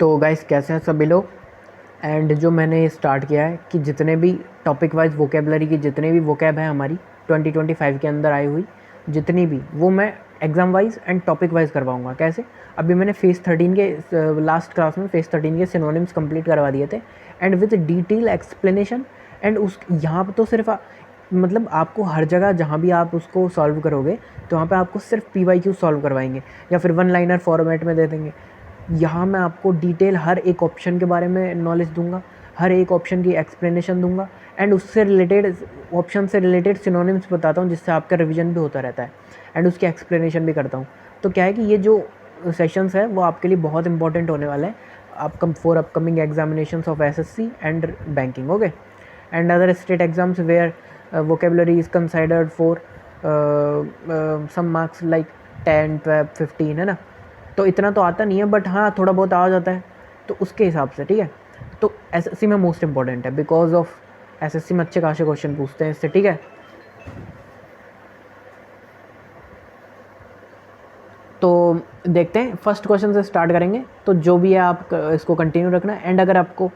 तो गाइस कैसे हैं सभी लोग। एंड जो मैंने स्टार्ट किया है कि जितने भी टॉपिक वाइज वोकेबलरी की जितने भी वोकेब है हमारी 2025 के अंदर आई हुई जितनी भी, वो मैं exam wise and topic wise करवाऊंगा। कैसे? अभी मैंने फेज़ 13 के लास्ट क्लास में फेज़ 13 के सिनोनिम्स कंप्लीट करवा दिए थे and with detail explanation. And उस यहाँ पर तो सिर्फ मतलब आपको हर जगह जहाँ भी आप उसको सॉल्व करोगे तो वहाँ पे आपको सिर्फ PYQ सॉल्व करवाएंगे या फिर वन लाइनर फॉर्मेट में दे देंगे। यहाँ मैं आपको डिटेल हर एक ऑप्शन के बारे में नॉलेज दूंगा, हर एक ऑप्शन की एक्सप्लेनेशन दूंगा एंड उससे रिलेटेड ऑप्शन से रिलेटेड सिनोनिम्स बताता हूँ जिससे आपका रिवीजन भी होता रहता है एंड उसकी एक्सप्लेनेशन भी करता हूँ। तो क्या है कि ये जो सेशंस है वो आपके लिए बहुत इंपॉर्टेंट होने वाला है आपकम for upcoming examinations of SSC and banking. Okay, and other state exams where vocabulary is considered for some marks like 10, 12, 15, है ना। तो इतना तो आता नहीं है बट हाँ थोड़ा बहुत आ जाता है तो उसके हिसाब से ठीक है। तो SSC में मोस्ट इंपॉर्टेंट है बिकॉज ऑफ SSC में अच्छे खासे क्वेश्चन पूछते हैं इससे, ठीक है। तो देखते हैं फर्स्ट क्वेश्चन से स्टार्ट करेंगे। तो जो भी है आप इसको कंटिन्यू रखना एंड अगर आपको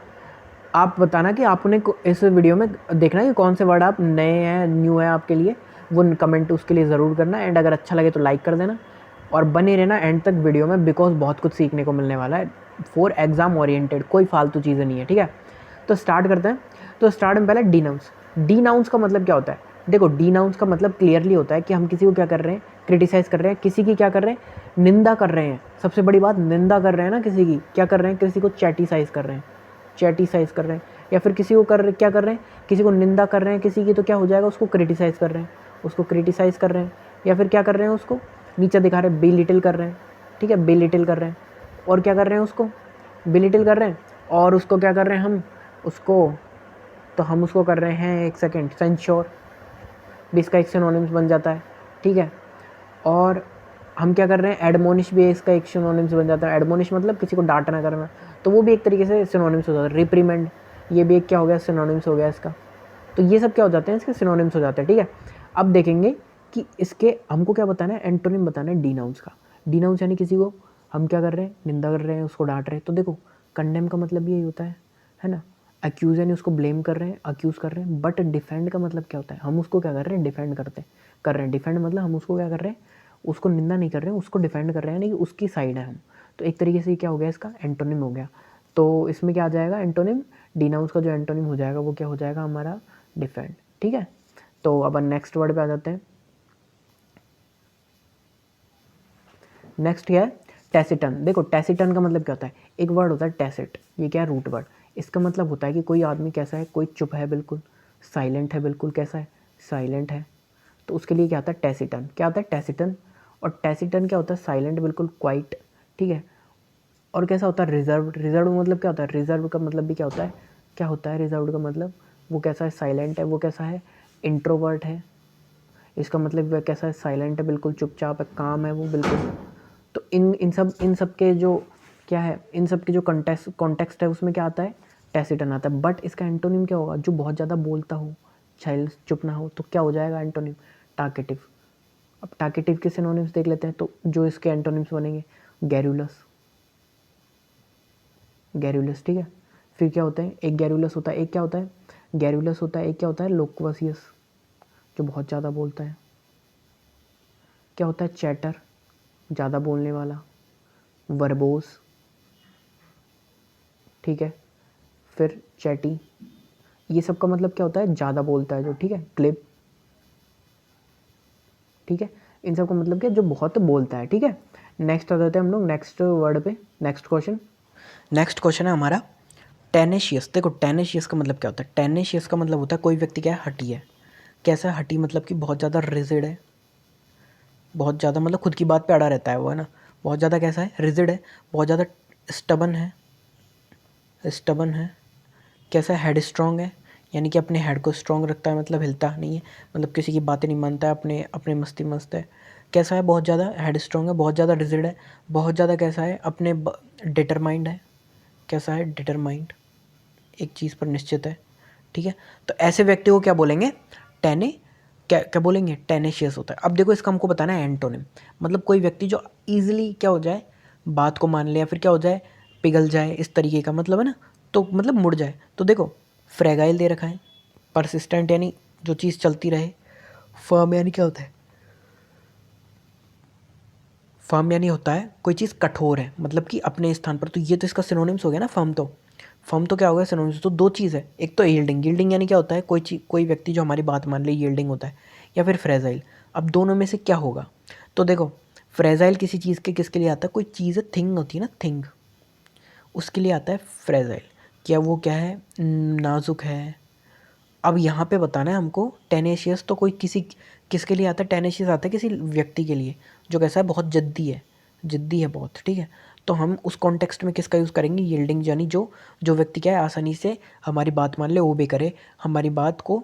आप बताना कि आपने इस वीडियो में देखना है कि कौन से वर्ड आप नए हैं, न्यू है आपके लिए, वो कमेंट उसके लिए ज़रूर करना एंड अगर अच्छा लगे तो लाइक कर देना और बने रहना एंड तक वीडियो में बिकॉज बहुत कुछ सीखने को मिलने वाला है फॉर एग्ज़ाम ओरिएंटेड, कोई फालतू चीज़ें नहीं है, ठीक है। तो स्टार्ट करते हैं। तो स्टार्ट में पहले डी नाउंस। डी नाउंस का मतलब क्या होता है? देखो, डी नाउंस का मतलब क्लियरली होता है कि हम किसी को क्या कर रहे हैं, क्रिटिसाइज़ कर रहे हैं, किसी की क्या कर रहे हैं, निंदा कर रहे हैं। सबसे बड़ी बात, निंदा कर रहे हैं ना, किसी की क्या कर रहे हैं, किसी को चैटिसाइज़ कर रहे हैं, चैटिसाइज़ कर रहे हैं या फिर किसी को क्या कर रहे हैं, किसी को निंदा कर रहे हैं किसी की, तो क्या हो जाएगा, उसको क्रिटिसाइज़ कर रहे हैं, उसको क्रिटिसाइज़ कर रहे हैं या फिर क्या कर रहे हैं, उसको नीचे दिखा रहे हैं, बेलिटिल कर रहे हैं, ठीक है, बेलिटिल कर रहे हैं। और क्या कर रहे हैं, उसको बेलिटिल कर रहे हैं और उसको क्या कर रहे हैं हम उसको, तो हम उसको कर रहे हैं, एक सेकेंड, सेंश्योर भी इसका एक सिनोनिम्स बन जाता है, ठीक है। और हम क्या कर रहे हैं, एडमोनिश भी इसका एक सिनोनिम्स बन जाता है। एडमोनिश मतलब किसी को डांटना करना, तो वो भी एक तरीके से सिनोनिम्स हो जाता है। रिप्रीमेंड, ये भी एक क्या हो गया, सिनोनिम्स हो गया इसका। तो ये सब क्या हो जाते हैं, इसके सिनोनिम्स हो जाते हैं, ठीक है। अब देखेंगे कि इसके हमको क्या बताना है, एंटोनिम बताना है डी नाउंस का। डी नाउंस यानी किसी को हम क्या कर रहे हैं, निंदा कर रहे हैं, उसको डांट रहे हैं। तो देखो, कंडेम का मतलब यही होता है ना। अक्यूज़ यानी उसको ब्लेम कर रहे हैं, अक्यूज़ कर रहे हैं। बट डिफेंड का मतलब क्या होता है, हम उसको क्या कर रहे हैं, डिफेंड कर रहे हैं। डिफेंड मतलब हम उसको क्या कर रहे हैं, उसको निंदा नहीं कर रहे हैं, उसको डिफेंड कर रहे हैं, यानी कि उसकी साइड है हम। तो एक तरीके से क्या हो गया, इसका एंटोनिम हो गया। तो इसमें क्या आ जाएगा, एंटोनिम। डी नाउंस का जो एंटोनिम हो जाएगा वो क्या हो जाएगा, हमारा डिफेंड, ठीक है। तो अब नेक्स्ट वर्ड पे आ जाते हैं। नेक्स्ट क्या है, टैसिटन। देखो, टैसिटन का मतलब क्या होता है, एक वर्ड होता है टैसिट, ये क्या है, रूट वर्ड। इसका मतलब होता है कि कोई आदमी कैसा है, कोई चुप है बिल्कुल, साइलेंट है बिल्कुल, कैसा है, साइलेंट है। तो उसके लिए क्या आता है, टैसिटन। क्या आता है, टैसिटन। और टैसिटन क्या होता है, साइलेंट, बिल्कुल क्वाइट, ठीक है। और कैसा होता है, रिजर्व। रिजर्व मतलब क्या होता है, रिजर्व का मतलब भी क्या होता है, क्या होता है रिजर्व का मतलब, वो कैसा है, साइलेंट है, वो कैसा है, इंट्रोवर्ट है। इसका मतलब वह कैसा है, साइलेंट है, बिल्कुल चुपचाप है, काम है वो बिल्कुल। तो इन सब के जो क्या है, इन सब के जो कॉन्टेक्स्ट है उसमें क्या आता है, टैसिटन आता है। बट इसका एंटोनिम क्या होगा, जो बहुत ज़्यादा बोलता हो, चाइल्ड चुप ना हो, तो क्या हो जाएगा एंटोनिम, टाकेटिव। अब टाकेटिव के सिनोनिम्स देख लेते हैं। तो जो इसके एंटोनिम्स बनेंगे, गैरुलस, गैरुलस, ठीक है। फिर क्या होता है, एक गैरुलस होता है, एक क्या होता है, गैरुलस होता है, एक क्या होता है, लोक्वासियस, जो बहुत ज़्यादा बोलता है। क्या होता है, चैटर, ज़्यादा बोलने वाला, वर्बोस, ठीक है। फिर चैटी, ये सब का मतलब क्या होता है, ज़्यादा बोलता है जो, ठीक है। क्लिप, ठीक है। इन सब का मतलब क्या, जो बहुत बोलता है, ठीक है। नेक्स्ट आ जाते हैं हम लोग नेक्स्ट वर्ड पे, नेक्स्ट क्वेश्चन। नेक्स्ट क्वेश्चन है हमारा टेनेशियस। देखो, टेनेशियस का मतलब क्या होता है, टेनेशियस का मतलब होता है कोई व्यक्ति क्या है, हठी है। कैसा है, हठी मतलब कि बहुत ज़्यादा रिजिड है, बहुत ज़्यादा मतलब खुद की बात पे अड़ा रहता है वो, है ना। बहुत ज़्यादा कैसा है, रिजिड है, बहुत ज़्यादा स्टबन है, स्टबन है। कैसा है, हेड स्ट्रॉन्ग है, यानी कि अपने हेड को स्ट्रॉन्ग रखता है, मतलब हिलता नहीं है, मतलब किसी की बातें नहीं मानता है, अपने अपने मस्ती मस्त है। कैसा है, बहुत ज़्यादा हेड स्ट्रॉन्ग है, बहुत ज़्यादा रिजिड है, बहुत ज़्यादा कैसा है, अपने डिटरमाइंड है। कैसा है, डिटरमाइंड, एक चीज़ पर निश्चित है, ठीक है। तो ऐसे व्यक्ति को क्या बोलेंगे, टेने, क्या क्या बोलेंगे, टेनेशियस होता है। अब देखो, इसका हमको बताना है एंटोनिम। मतलब कोई व्यक्ति जो ईजिली क्या हो जाए, बात को मान ले, या फिर क्या हो जाए, पिघल जाए, इस तरीके का मतलब है ना, तो मतलब मुड़ जाए। तो देखो फ्रेगाइल दे रखा है, परसिस्टेंट यानी जो चीज़ चलती रहे, फर्म यानी क्या होता है, फर्म यानी होता है कोई चीज़ कठोर है, मतलब कि अपने स्थान पर। तो ये तो इसका सिनोनिम्स हो गया ना, फर्म तो क्या हो गया सिनोनिम्स। तो दो चीज़ है, एक तो यील्डिंग, यील्डिंग यानी क्या होता है, कोई चीज, कोई व्यक्ति जो हमारी बात मान ले, यील्डिंग होता है, या फिर फ्रेजाइल। अब दोनों में से क्या होगा, तो देखो फ्रेजाइल किसी चीज़ के किसके लिए आता है, कोई चीज़ थिंग होती है ना, थिंग, उसके लिए आता है फ्रेजाइल। क्या वो क्या है, नाजुक है। अब यहाँ पे बताना है हमको, टेनेशियस तो कोई किसी, किसके लिए आता है, टेनेशियस आता है किसी व्यक्ति के लिए जो कैसा है, बहुत जिद्दी है, जिद्दी है बहुत, ठीक है। तो हम उस कॉन्टेक्स्ट में किसका यूज़ करेंगे, यील्डिंग, यानी जो जो व्यक्ति क्या है, आसानी से हमारी बात मान ले, ओबे करे, हमारी बात को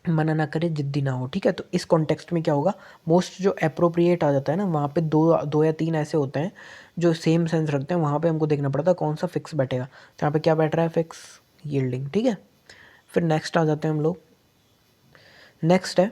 मना ना करे, जिद्दी ना हो, ठीक है। तो इस कॉन्टेक्स्ट में क्या होगा, मोस्ट जो अप्रोप्रिएट आ जाता है ना, वहाँ पे दो दो या तीन ऐसे होते हैं जो सेम सेंस रखते हैं, वहाँ पे हमको देखना पड़ता है कौन सा फिक्स बैठेगा। तो यहाँ पे क्या बैठ रहा है, फिक्स, यील्डिंग, ठीक है। फिर नेक्स्ट आ जाते हैं हम लोग, नेक्स्ट है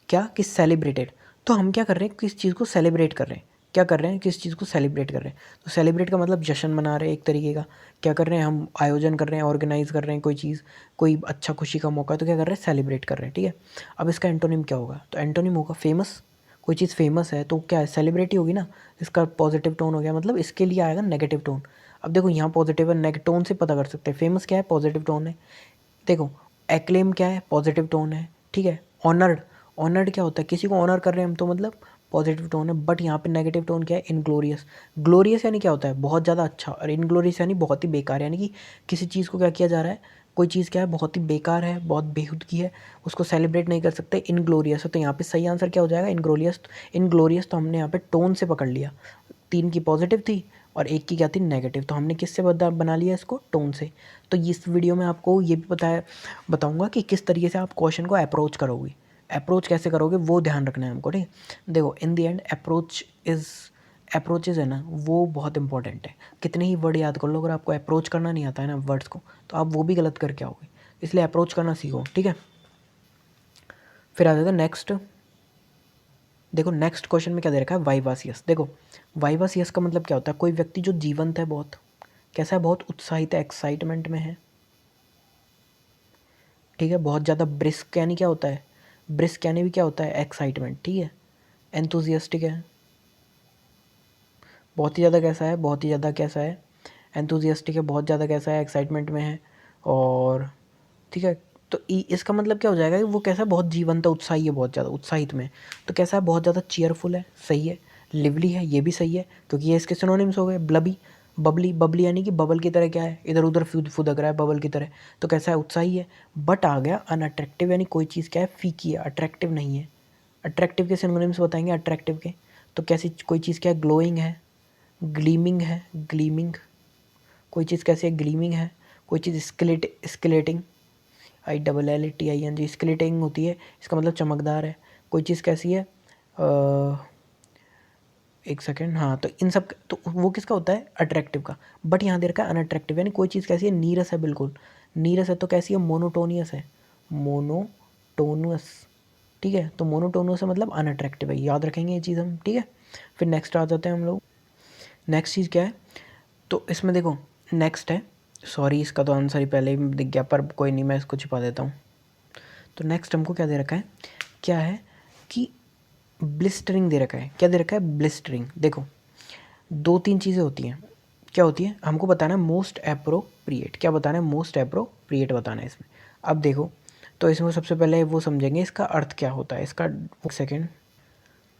क्या कि सेलिब्रेटेड। तो हम क्या कर रहे हैं, किस चीज़ को सेलिब्रेट कर रहे हैं, क्या कर रहे हैं, किस चीज़ को सेलिब्रेट कर रहे हैं। तो सेलिब्रेट का मतलब जश्न मना रहे हैं एक तरीके का, क्या कर रहे हैं, हम आयोजन कर रहे हैं, ऑर्गेनाइज कर रहे हैं कोई चीज़, कोई अच्छा खुशी का मौका, तो क्या कर रहे हैं, सेलिब्रेट कर रहे हैं, ठीक है। अब इसका एंटोनिम क्या होगा, तो एंटोनिम होगा फेमस। कोई चीज़ फेमस है तो क्या है, सेलिब्रिटी होगी ना, इसका पॉजिटिव टोन हो गया, मतलब इसके लिए आएगा नेगेटिव टोन। अब देखो यहाँ पॉजिटिव है, नेगेटिव टोन से पता कर सकते हैं, फेमस क्या है, पॉजिटिव टोन है। देखो एक्लेम क्या है, पॉजिटिव टोन है, ठीक है। ऑनर्ड, ऑनर्ड क्या होता है, किसी को ऑनर कर रहे हैं हम, तो मतलब पॉजिटिव टोन है। बट यहाँ पे नेगेटिव टोन क्या है, इनग्लोरियस। ग्लोरियस यानी क्या होता है, बहुत ज़्यादा अच्छा, और इनग्लोरियस यानी बहुत ही बेकार, यानी कि किसी चीज़ को क्या किया जा रहा है, कोई चीज़ क्या है, बहुत ही बेकार है, बहुत बेहूदगी है, उसको सेलिब्रेट नहीं कर सकते, इनग्लोरियस है। तो यहाँ पे सही आंसर क्या हो जाएगा, इनग्लोरियस। इनग्लोरियस तो हमने यहाँ पे टोन से पकड़ लिया, तीन की पॉजिटिव थी और एक की क्या थी, नेगेटिव, तो हमने किससे बना लिया इसको, टोन से। तो इस वीडियो में आपको ये भी बताऊंगा कि किस तरीके से आप क्वेश्चन को अप्रोच करोगे, अप्रोच कैसे करोगे वो ध्यान रखना है हमको, ठीक है। देखो इन द एंड अप्रोचेज है ना, वो बहुत इंपॉर्टेंट है। कितने ही वर्ड याद कर लो, अगर आपको अप्रोच करना नहीं आता है ना वर्ड्स को, तो आप वो भी गलत करके आओगे, इसलिए अप्रोच करना सीखो, ठीक है। फिर आ जाता है नेक्स्ट। देखो नेक्स्ट क्वेश्चन में क्या दे रखा है, वाइवासियस। देखो वाइवासियस का मतलब क्या होता है, कोई व्यक्ति जो जीवंत है, बहुत कैसा है, बहुत उत्साहित है, एक्साइटमेंट में है, ठीक है। बहुत ज़्यादा ब्रिस्क यानी क्या होता है, ब्रिस्क यानी भी क्या होता है, एक्साइटमेंट, ठीक है। एंथुजियास्टिक है, बहुत ही ज़्यादा कैसा है, बहुत ही ज़्यादा कैसा है, एंथुजियास्टिक है, बहुत ज़्यादा कैसा है, एक्साइटमेंट में है, और ठीक है। तो इसका मतलब क्या हो जाएगा कि वो कैसा है, बहुत जीवंत है, उत्साही है, बहुत ज़्यादा उत्साहित में। तो कैसा है, बहुत ज़्यादा चीयरफुल है, सही है। लिवली है, ये भी सही है, क्योंकि ये इसके सिनोनिम्स हो गए। ब्लबी, बबली, बबली यानी कि बबल की तरह, क्या है, इधर उधर फुदक रहा है बबल की तरह, तो कैसा है, उत्साही है। बट आ गया अनअट्रैक्टिव, यानी कोई चीज़ क्या है, फीकी है, अट्रैक्टिव नहीं है। अट्रैक्टिव के सिनोनिम्स बताएंगे अट्रैक्टिव के, तो कैसी कोई चीज़ क्या है, ग्लोइंग है, ग्लीमिंग है, ग्लीमिंग, कोई चीज़ कैसी है, ग्लीमिंग है। कोई चीज़ स्केलेटिंग, ILLETING, स्केलेटिंग होती है, इसका मतलब चमकदार है। कोई चीज़ कैसी है, एक सेकेंड, हाँ, तो इन सब, तो वो किसका होता है, अट्रैक्टिव का। बट यहाँ दे रखा है अनअट्रैक्टिव, यानी कोई चीज़ कैसी है, नीरस है, बिल्कुल नीरस है। तो कैसी है, मोनोटोनियस है, मोनोटोनस, ठीक है। तो मोनोटोनस है मतलब अनअट्रैक्टिव है, याद रखेंगे ये चीज़ हम, ठीक है। फिर नेक्स्ट आ जाते हैं हम लोग, नेक्स्ट चीज़ क्या है, तो इसमें देखो नेक्स्ट है, सॉरी इसका तो आंसर ही पहले ही दिख गया, पर कोई नहीं, मैं इसको छिपा देता हूँ। तो नेक्स्ट हमको क्या दे रखा है, क्या है कि ब्लिस्टरिंग दे रखा है। क्या दे रखा है, ब्लिस्टरिंग। देखो दो तीन चीज़ें होती हैं, क्या होती है, हमको बताना है मोस्ट एप्रोप्रिएट, क्या बताना है, मोस्ट एप्रोप्रिएट बताना है इसमें। अब देखो, तो इसमें सबसे पहले वो समझेंगे इसका अर्थ क्या होता है, इसका सेकेंड।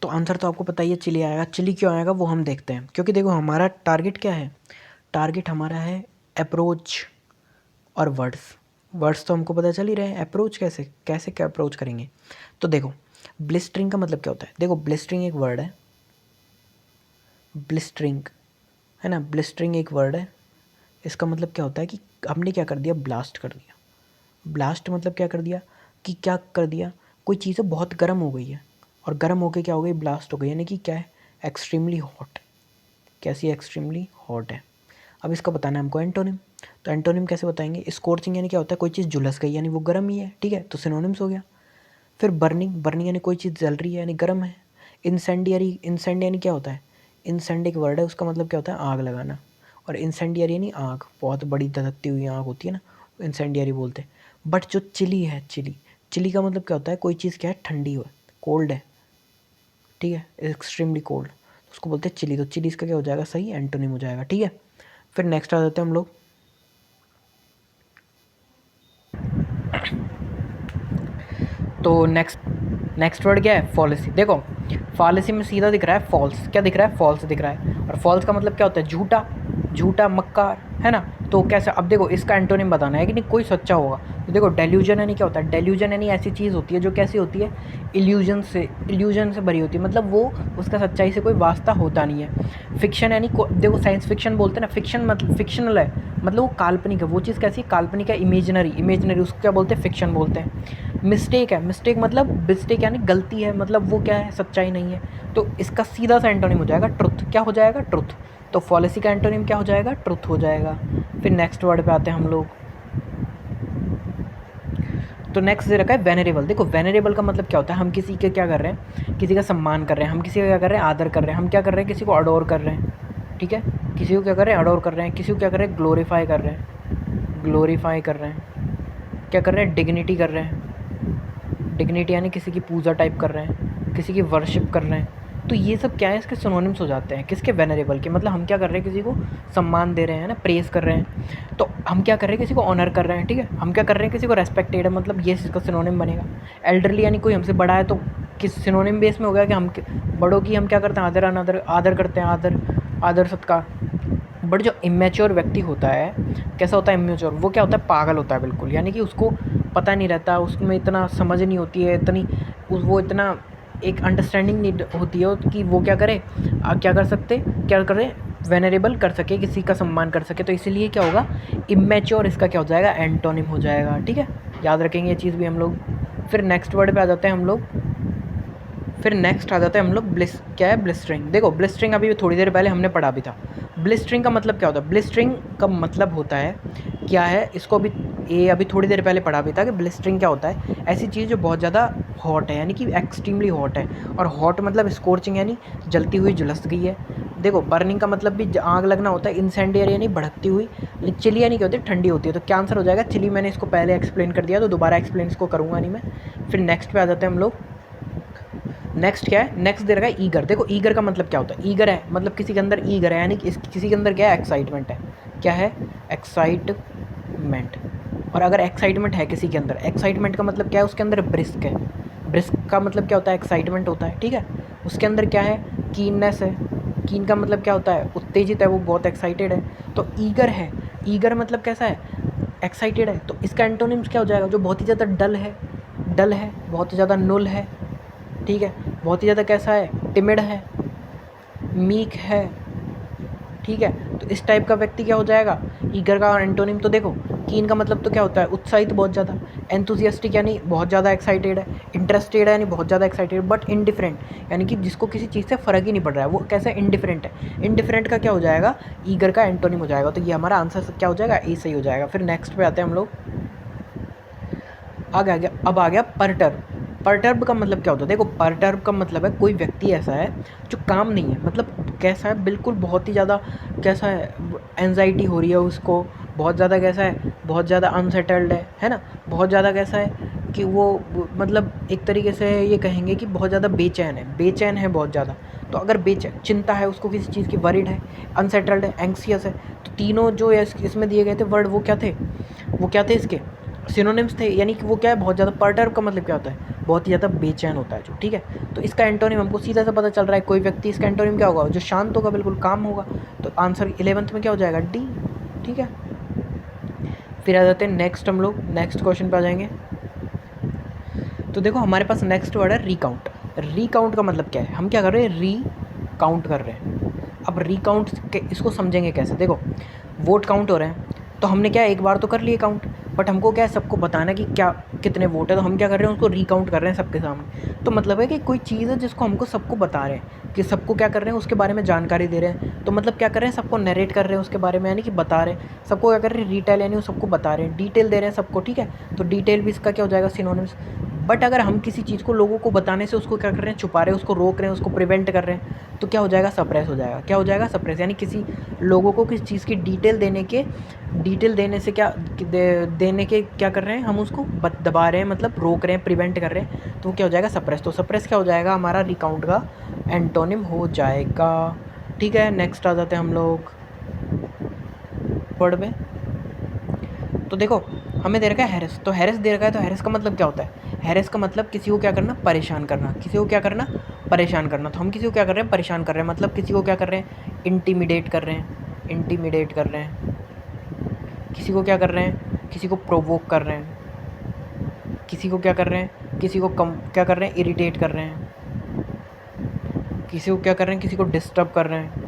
तो आंसर तो आपको पता ही है, चिली आएगा। चिली क्यों आएगा वो हम देखते हैं, क्योंकि देखो हमारा टारगेट क्या है, टारगेट हमारा है अप्रोच और वर्ड्स। वर्ड्स तो हमको पता चल ही रहे हैं, अप्रोच कैसे कैसे क्या अप्रोच करेंगे। तो देखो ब्लिस्टरिंग का मतलब क्या होता है, देखो ब्लिस्टरिंग एक वर्ड है, ब्लिस्टरिंग है ना, ब्लिस्टरिंग एक वर्ड है। इसका मतलब क्या होता है कि हमने क्या कर दिया, ब्लास्ट कर दिया। ब्लास्ट मतलब क्या कर दिया, कि क्या कर दिया, कोई चीज़ बहुत गर्म हो गई है, और गर्म होके क्या हो गई, ब्लास्ट हो गई, यानी कि क्या है, एक्सट्रीमली हॉट। कैसी एक्सट्रीमली हॉट है। अब इसका बताना है हमको एंटोनिम। तो एंटोनिम कैसे बताएंगे, स्कॉर्चिंग यानी क्या होता है, कोई चीज़ झुलस गई यानी वो गर्म ही है, ठीक है, तो सिनोनिम्स हो गया। फिर बर्निंग, बर्निंग यानी कोई चीज़ जल रही है यानी गर्म है। इंसेंडियरी, इंसेंड यानी क्या होता है, इंसेंड एक वर्ड है, उसका मतलब क्या होता है, आग लगाना। और इंसेंडियरी यानी आग, बहुत बड़ी धधकती हुई आग होती है ना, इंसेंडियरी बोलते हैं। बट जो चिली है, चिली का मतलब क्या होता है, कोई चीज़ क्या है, ठंडी हो, कोल्ड है, ठीक है, एक्सट्रीमली कोल्ड, उसको बोलते हैं चिली। तो चिली इसका क्या हो जाएगा, सही एंटोनिम हो जाएगा, ठीक है। फिर नेक्स्ट आ जाते हैं हम लोग, तो नेक्स्ट वर्ड क्या है, फॉलिसी। देखो फॉलिसी में सीधा दिख रहा है फॉल्स, क्या दिख रहा है, फॉल्स दिख रहा है। और फॉल्स का मतलब क्या होता है, झूठा, झूठा, मक्कार, है ना। तो कैसे, अब देखो इसका एंटोनिम बताना है कि नहीं कोई सच्चा होगा। तो देखो डेल्यूजन यानी क्या होता है, डेल्यूजन यानी ऐसी चीज़ होती है जो कैसी होती है, इल्यूजन से भरी होती है, मतलब वो उसका सच्चाई से कोई वास्ता होता नहीं है। फिक्शन यानी देखो साइंस फिक्शन बोलते हैं ना, फिक्शन मतलब फिक्शनल है, मतलब वो काल्पनिक है, वो चीज़ कैसी है, काल्पनिक है, इमेजनरी उसको क्या बोलते हैं, फिक्शन बोलते हैं। मिस्टेक है, मिस्टेक मतलब मिस्टेक यानी गलती है, मतलब वो क्या है, सच्चाई नहीं है। तो इसका सीधा सा एंटोनिम हो जाएगा ट्रुथ, क्या हो जाएगा, ट्रुथ। तो फॉलिसी का एंटोनिम क्या हो जाएगा, ट्रुथ हो जाएगा। फिर नेक्स्ट वर्ड पे आते हैं हम लोग, तो नेक्स्ट दे रखा है वेनरेबल। देखो वेनरेबल का मतलब क्या होता है, हम किसी के क्या कर रहे हैं, किसी का सम्मान कर रहे हैं, हम किसी का क्या कर रहे हैं, आदर कर रहे हैं, हम क्या कर रहे हैं, किसी को अडोर कर रहे हैं, ठीक है, किसी को क्या कर रहे हैं, अडोर कर रहे हैं, किसी को क्या कर रहे हैं, ग्लोरीफाई कर रहे हैं, ग्लोरीफाई कर रहे हैं, क्या कर रहे हैं, डिग्निटी कर रहे हैं, डिग्निटी यानी किसी की पूजा टाइप कर रहे हैं, किसी की वर्शिप कर रहे हैं। तो ये सब क्या है, इसके सिनोनिम्स हो जाते हैं, किसके, वेनरेबल के। मतलब हम क्या कर रहे हैं, किसी को सम्मान दे रहे हैं ना, प्रेज़ कर रहे हैं। तो हम क्या कर रहे हैं, किसी को ऑनर कर रहे हैं, ठीक है, हम क्या कर रहे हैं, किसी को रेस्पेक्टेड है, मतलब ये इसका सिनोनिम बनेगा। एल्डरली यानी कोई हमसे बड़ा है, तो किस सिनोनिम बेस में हो गया कि हम बड़ों की हम क्या करते हैं, आदर अनादर, आदर करते हैं, आदर सत्कार। बट जो इमेच्योर व्यक्ति होता है, कैसा होता है इमेच्योर, वो क्या होता है, पागल होता है बिल्कुल, यानी कि उसको पता नहीं रहता, उसमें इतना समझ नहीं होती है, वो इतना एक अंडरस्टैंडिंग नहीं होती है कि वो क्या करे, क्या कर सकते, क्या करें, वेनरेबल कर सके, किसी का सम्मान कर सके। तो इसीलिए क्या होगा, इमेच्योर इसका क्या हो जाएगा, एंटोनिम हो जाएगा, ठीक है, याद रखेंगे ये चीज़ भी हम लोग। फिर नेक्स्ट वर्ड पे आ जाते हैं हम लोग, फिर नेक्स्ट आ जाता है हम लोग क्या है, ब्लिस्टरिंग। देखो ब्लिस्टरिंग अभी थोड़ी देर पहले हमने पढ़ा भी था। ब्लिस्टरिंग का मतलब क्या होता है, ब्लिस्टरिंग का मतलब होता है क्या है, इसको अभी थोड़ी देर पहले पढ़ा भी था कि ब्लिस्टरिंग क्या होता है, ऐसी चीज़ जो बहुत ज़्यादा हॉट है, यानी कि एक्सट्रीमली हॉट है। और हॉट मतलब स्कॉर्चिंग यानी जलती हुई, झुलस गई है। देखो बर्निंग का मतलब भी आग लगना होता है, इंसेंडियरी यानी भड़कती हुई, चिली यानी क्या होती है, ठंडी होती है। तो क्या आंसर हो जाएगा, चिली। मैंने इसको पहले एक्सप्लेन कर दिया, तो दोबारा एक्सप्लेन इसको करूँगा नहीं मैं। फिर नेक्स्ट पे आ जाते हैं हम लोग, नेक्स्ट क्या है, नेक्स्ट दे रखा है ईगर। देखो ईगर का मतलब क्या होता है, ईगर है मतलब किसी के अंदर ईगर है, यानी कि किसी के अंदर क्या है, एक्साइटमेंट है, क्या है, एक्साइटमेंट। और अगर एक्साइटमेंट है किसी के अंदर, एक्साइटमेंट का मतलब क्या है, उसके अंदर ब्रिस्क है, ब्रिस्क का मतलब क्या होता है, एक्साइटमेंट होता है, ठीक है। उसके अंदर क्या है, कीननेस है, कीन का मतलब क्या होता है, उत्तेजित है, वो बहुत एक्साइटेड है। तो ईगर है, ईगर मतलब कैसा है, एक्साइटेड है। तो इसका एंटोनिम्स क्या हो जाएगा, जो बहुत ही ज़्यादा डल है, बहुत ही ज़्यादा नुल है, ठीक है, बहुत ही ज़्यादा कैसा है, टिमिड है, मीक है, ठीक है। तो इस टाइप का व्यक्ति क्या हो जाएगा, ईगर का एंटोनिम। तो देखो कीन का मतलब तो क्या होता है, उत्साहित बहुत ज़्यादा, एंथुसियास्टिक यानी बहुत ज़्यादा एक्साइटेड है, इंटरेस्टेड है यानी बहुत ज़्यादा एक्साइटेड, बट इनडिफरेंट यानी कि जिसको किसी चीज़ से फ़र्क ही नहीं पड़ रहा है, वो कैसे, इंडिफरेंट है। इंडिफरेंट का क्या हो जाएगा, ईगर का एंटोनिम हो जाएगा। तो ये हमारा आंसर क्या हो जाएगा, ए सही हो जाएगा। फिर नेक्स्ट पे आते हैं हम लोग, आगे आ गया, अब आ गया परटर्ब। परटर्ब का मतलब क्या होता है, देखो परटर्ब का मतलब है कोई व्यक्ति ऐसा है जो काम नहीं है, मतलब कैसा है, बिल्कुल बहुत ही ज़्यादा कैसा है, एंजाइटी हो रही है उसको, बहुत ज़्यादा कैसा है, बहुत ज़्यादा अनसेटल्ड है ना, बहुत ज़्यादा कैसा है कि वो मतलब एक तरीके से ये कहेंगे कि बहुत ज़्यादा बेचैन है बहुत ज़्यादा। तो अगर बेचैन, चिंता है उसको किसी चीज़ की, वरिड है, अनसेटल्ड है, एंक्सियस है, तो तीनों जो इसमें दिए गए थे वर्ड, वो क्या थे इसके सिनोनिम्स थे, यानी कि वो क्या है, बहुत ज़्यादा। परटर्ब का मतलब क्या होता है, बहुत ही ज़्यादा बेचैन होता है जो, ठीक है। तो इसका एंटोनिम हमको सीधा सा पता चल रहा है, कोई व्यक्ति, इसका एंटोनिम क्या होगा, जो शांत होगा, बिल्कुल काम होगा। तो आंसर 11th में क्या हो जाएगा, डी, ठीक है। फिर आ जाते हैं नेक्स्ट, हम लोग नेक्स्ट क्वेश्चन पे आ जाएंगे। तो देखो हमारे पास नेक्स्ट वर्ड है रिकाउंट। रिकाउंट का मतलब क्या है, हम क्या कर रहे हैं, काउंट कर रहे हैं। अब रिकाउंट के इसको समझेंगे कैसे, देखो वोट काउंट हो रहे हैं, तो हमने क्या एक बार तो कर लिए काउंट, बट हमको क्या है, सबको बताना कि क्या कितने वोट है, तो हम क्या कर रहे हैं, उसको रिकाउंट कर रहे हैं सबके सामने। तो मतलब है कि कोई चीज़ है जिसको हमको सबको बता रहे हैं, कि सबको क्या कर रहे हैं, उसके बारे में जानकारी दे रहे हैं। तो मतलब क्या कर रहे हैं, सबको नरेट कर रहे हैं उसके बारे में, यानी कि बता रहे हैं सबको, क्या कर रहे हैं, रिटेल यानी वो सबको बता रहे हैं, डिटेल दे रहे हैं सबको, ठीक है। तो डिटेल भी इसका क्या हो जाएगा, सिनोनिम्स। बट अगर हम किसी चीज़ को लोगों को बताने से उसको क्या कर रहे हैं, छुपा रहे हैं, उसको रोक रहे हैं, उसको प्रिवेंट कर रहे हैं, तो क्या हो जाएगा, सप्रेस हो जाएगा। क्या हो जाएगा, सप्रेस। यानी किसी लोगों को किसी चीज़ की डिटेल देने से देने के क्या कर रहे हैं, हम उसको दबा रहे हैं, मतलब रोक रहे हैं, प्रिवेंट कर रहे हैं, तो क्या हो जाएगा, सप्रेस। तो सप्रेस क्या हो जाएगा, हमारा रिकाउंट का एंटोनिम हो जाएगा। ठीक है, नेक्स्ट आ जाते हैं हम लोग वर्ड में। तो देखो हमें दे रखा है हैरेस, तो हैरेस दे रखा है, तो हैरेस का मतलब क्या होता है, हैरेस का मतलब किसी को क्या करना, परेशान करना। किसी को क्या करना, परेशान करना। तो हम किसी को क्या कर रहे हैं, परेशान कर रहे हैं, मतलब किसी को क्या कर रहे हैं, इंटीमिडेट कर रहे हैं, इंटीमिडेट कर रहे हैं। किसी को क्या कर रहे हैं, किसी को प्रोवोक कर रहे हैं। किसी को क्या कर रहे हैं, किसी को क्या कर रहे हैं, इरिटेट कर रहे हैं। किसी को क्या कर रहे हैं, किसी को डिस्टर्ब कर रहे हैं।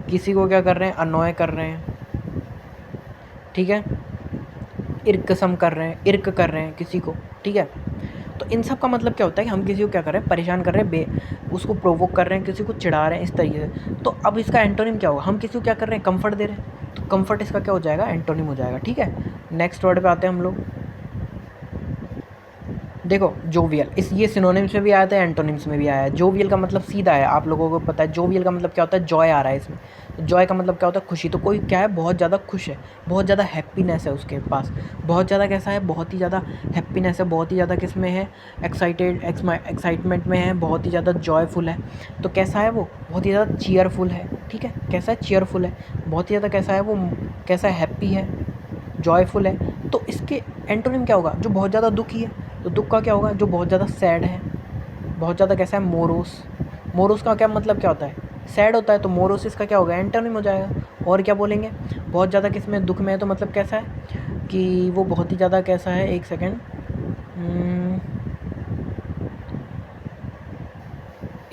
किसी को क्या कर रहे हैं, अनॉय कर रहे हैं। ठीक है, इर्कसम कर रहे हैं, इर्क कर रहे हैं किसी को। ठीक है, तो इन सब का मतलब क्या होता है कि हम किसी को क्या कर रहे हैं, परेशान कर रहे हैं, उसको प्रोवोक कर रहे हैं, किसी को चिढ़ा रहे हैं, इस तरीके से। तो अब इसका एंटोनिम क्या होगा, हम किसी को क्या कर रहे हैं, कंफर्ट दे रहे हैं, तो कंफर्ट इसका क्या हो जाएगा, एंटोनिम हो जाएगा। ठीक है, नेक्स्ट वर्ड पे आते हैं हम लोग। देखो जोवियल, इस ये सिनोनिम्स में भी आया था, एंटोनिम्स में भी आया है। जोवियल का मतलब सीधा है, आप लोगों को पता है। जोवियल का मतलब क्या होता है, जॉय आ रहा है इसमें। जॉय का मतलब क्या होता है, खुशी। तो कोई क्या है, बहुत ज़्यादा खुश है, बहुत ज़्यादा हैप्पीनेस है उसके पास, बहुत ज़्यादा कैसा है, बहुत ही ज़्यादा हैप्पीनेस है, बहुत ही ज़्यादा किस में है, एक्साइटमेंट में है, बहुत ही ज़्यादा जॉयफुल है। तो कैसा है वो, बहुत ही ज़्यादा चीयरफुल है। ठीक है, कैसा है, चीयरफुल है, बहुत ही ज़्यादा कैसा है वो, कैसा है, हैप्पी है, जॉयफुल है। तो इसके एंटोनिम क्या होगा, जो बहुत ज़्यादा दुखी है। तो दुख का क्या होगा, जो बहुत ज़्यादा सैड है, बहुत ज़्यादा कैसा है, मोरोस। मोरोस का क्या मतलब क्या होता है, सैड होता है। तो मोरोसिस का क्या होगा, एंटोनिम हो जाएगा। और क्या बोलेंगे, बहुत ज़्यादा किस में, दुख में है, तो मतलब कैसा है कि वो बहुत ही ज़्यादा कैसा है, एक सेकेंड,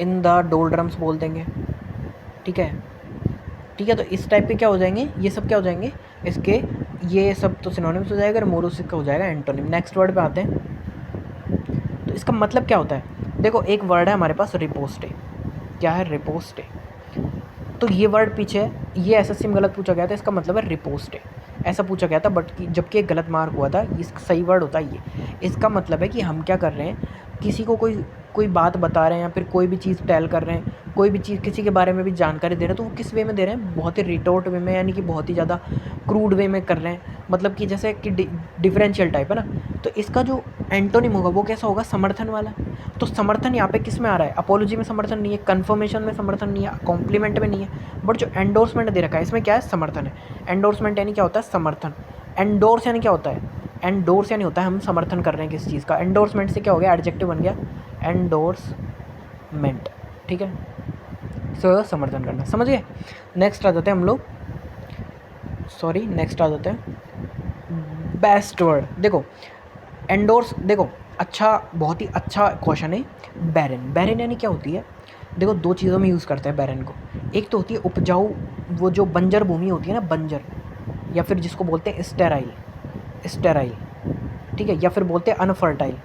इन द डोल्ड्रम्स बोल देंगे। ठीक है, ठीक है, तो इस टाइप के क्या हो जाएंगे, ये सब क्या हो जाएंगे इसके, ये सब तो सिनोनिम्स हो जाएगा, और मोरोसिस का हो जाएगा एंटोनिम। नेक्स्ट वर्ड पे आते हैं। तो इसका मतलब क्या होता है, देखो एक वर्ड है हमारे पास, रिपोस्टे। क्या है, रिपोस्टे। तो ये वर्ड पीछे, ये एसएससी में गलत पूछा गया था, इसका मतलब है रिपोस्टे, ऐसा पूछा गया था, बट जबकि एक गलत मार्क हुआ था। इस सही वर्ड होता है ये। इसका मतलब है कि हम क्या कर रहे हैं, किसी को कोई बात बता रहे हैं, या फिर कोई भी चीज़ टेल कर रहे हैं, कोई भी चीज़ किसी के बारे में भी जानकारी दे रहे हैं, तो वो किस वे में दे रहे हैं, बहुत ही रिटोर्ट वे में, यानी कि बहुत ही ज़्यादा क्रूड वे में कर रहे हैं। मतलब कि जैसे कि डिफरेंशियल टाइप है ना। तो इसका जो एंटोनिम होगा वो कैसा होगा, समर्थन वाला। तो समर्थन यहाँ पे किस में आ रहा है, अपोलॉजी में समर्थन नहीं है, कन्फर्मेशन में समर्थन नहीं है, कॉम्प्लीमेंट में नहीं है, बट जो एंडोर्समेंट दे रखा है इसमें क्या है, समर्थन है। एंडोर्समेंट यानी क्या होता है, समर्थन। एंडोर्स यानी क्या होता है, एंडोर्स यानी होता है हम समर्थन कर रहे हैं किसी चीज़ का। एंडोर्समेंट से क्या हो गया, एडजेक्टिव बन गया एंडोर्समेंट। ठीक है, सो समर्थन करना, समझ गए। नेक्स्ट आ जाते हैं हम लोग, सॉरी नेक्स्ट आ जाते हैं बेस्ट वर्ड। देखो एंडोर्स, देखो अच्छा, बहुत ही अच्छा क्वेश्चन है। बैरन, बैरन यानी क्या होती है, देखो दो चीज़ों में यूज़ करते हैं बैरन को। एक तो होती है उपजाऊ, वो जो बंजर भूमि होती है ना, बंजर, या फिर जिसको बोलते हैं स्टेराइल, स्टेराइल। ठीक है, या फिर बोलते हैं अनफर्टाइल।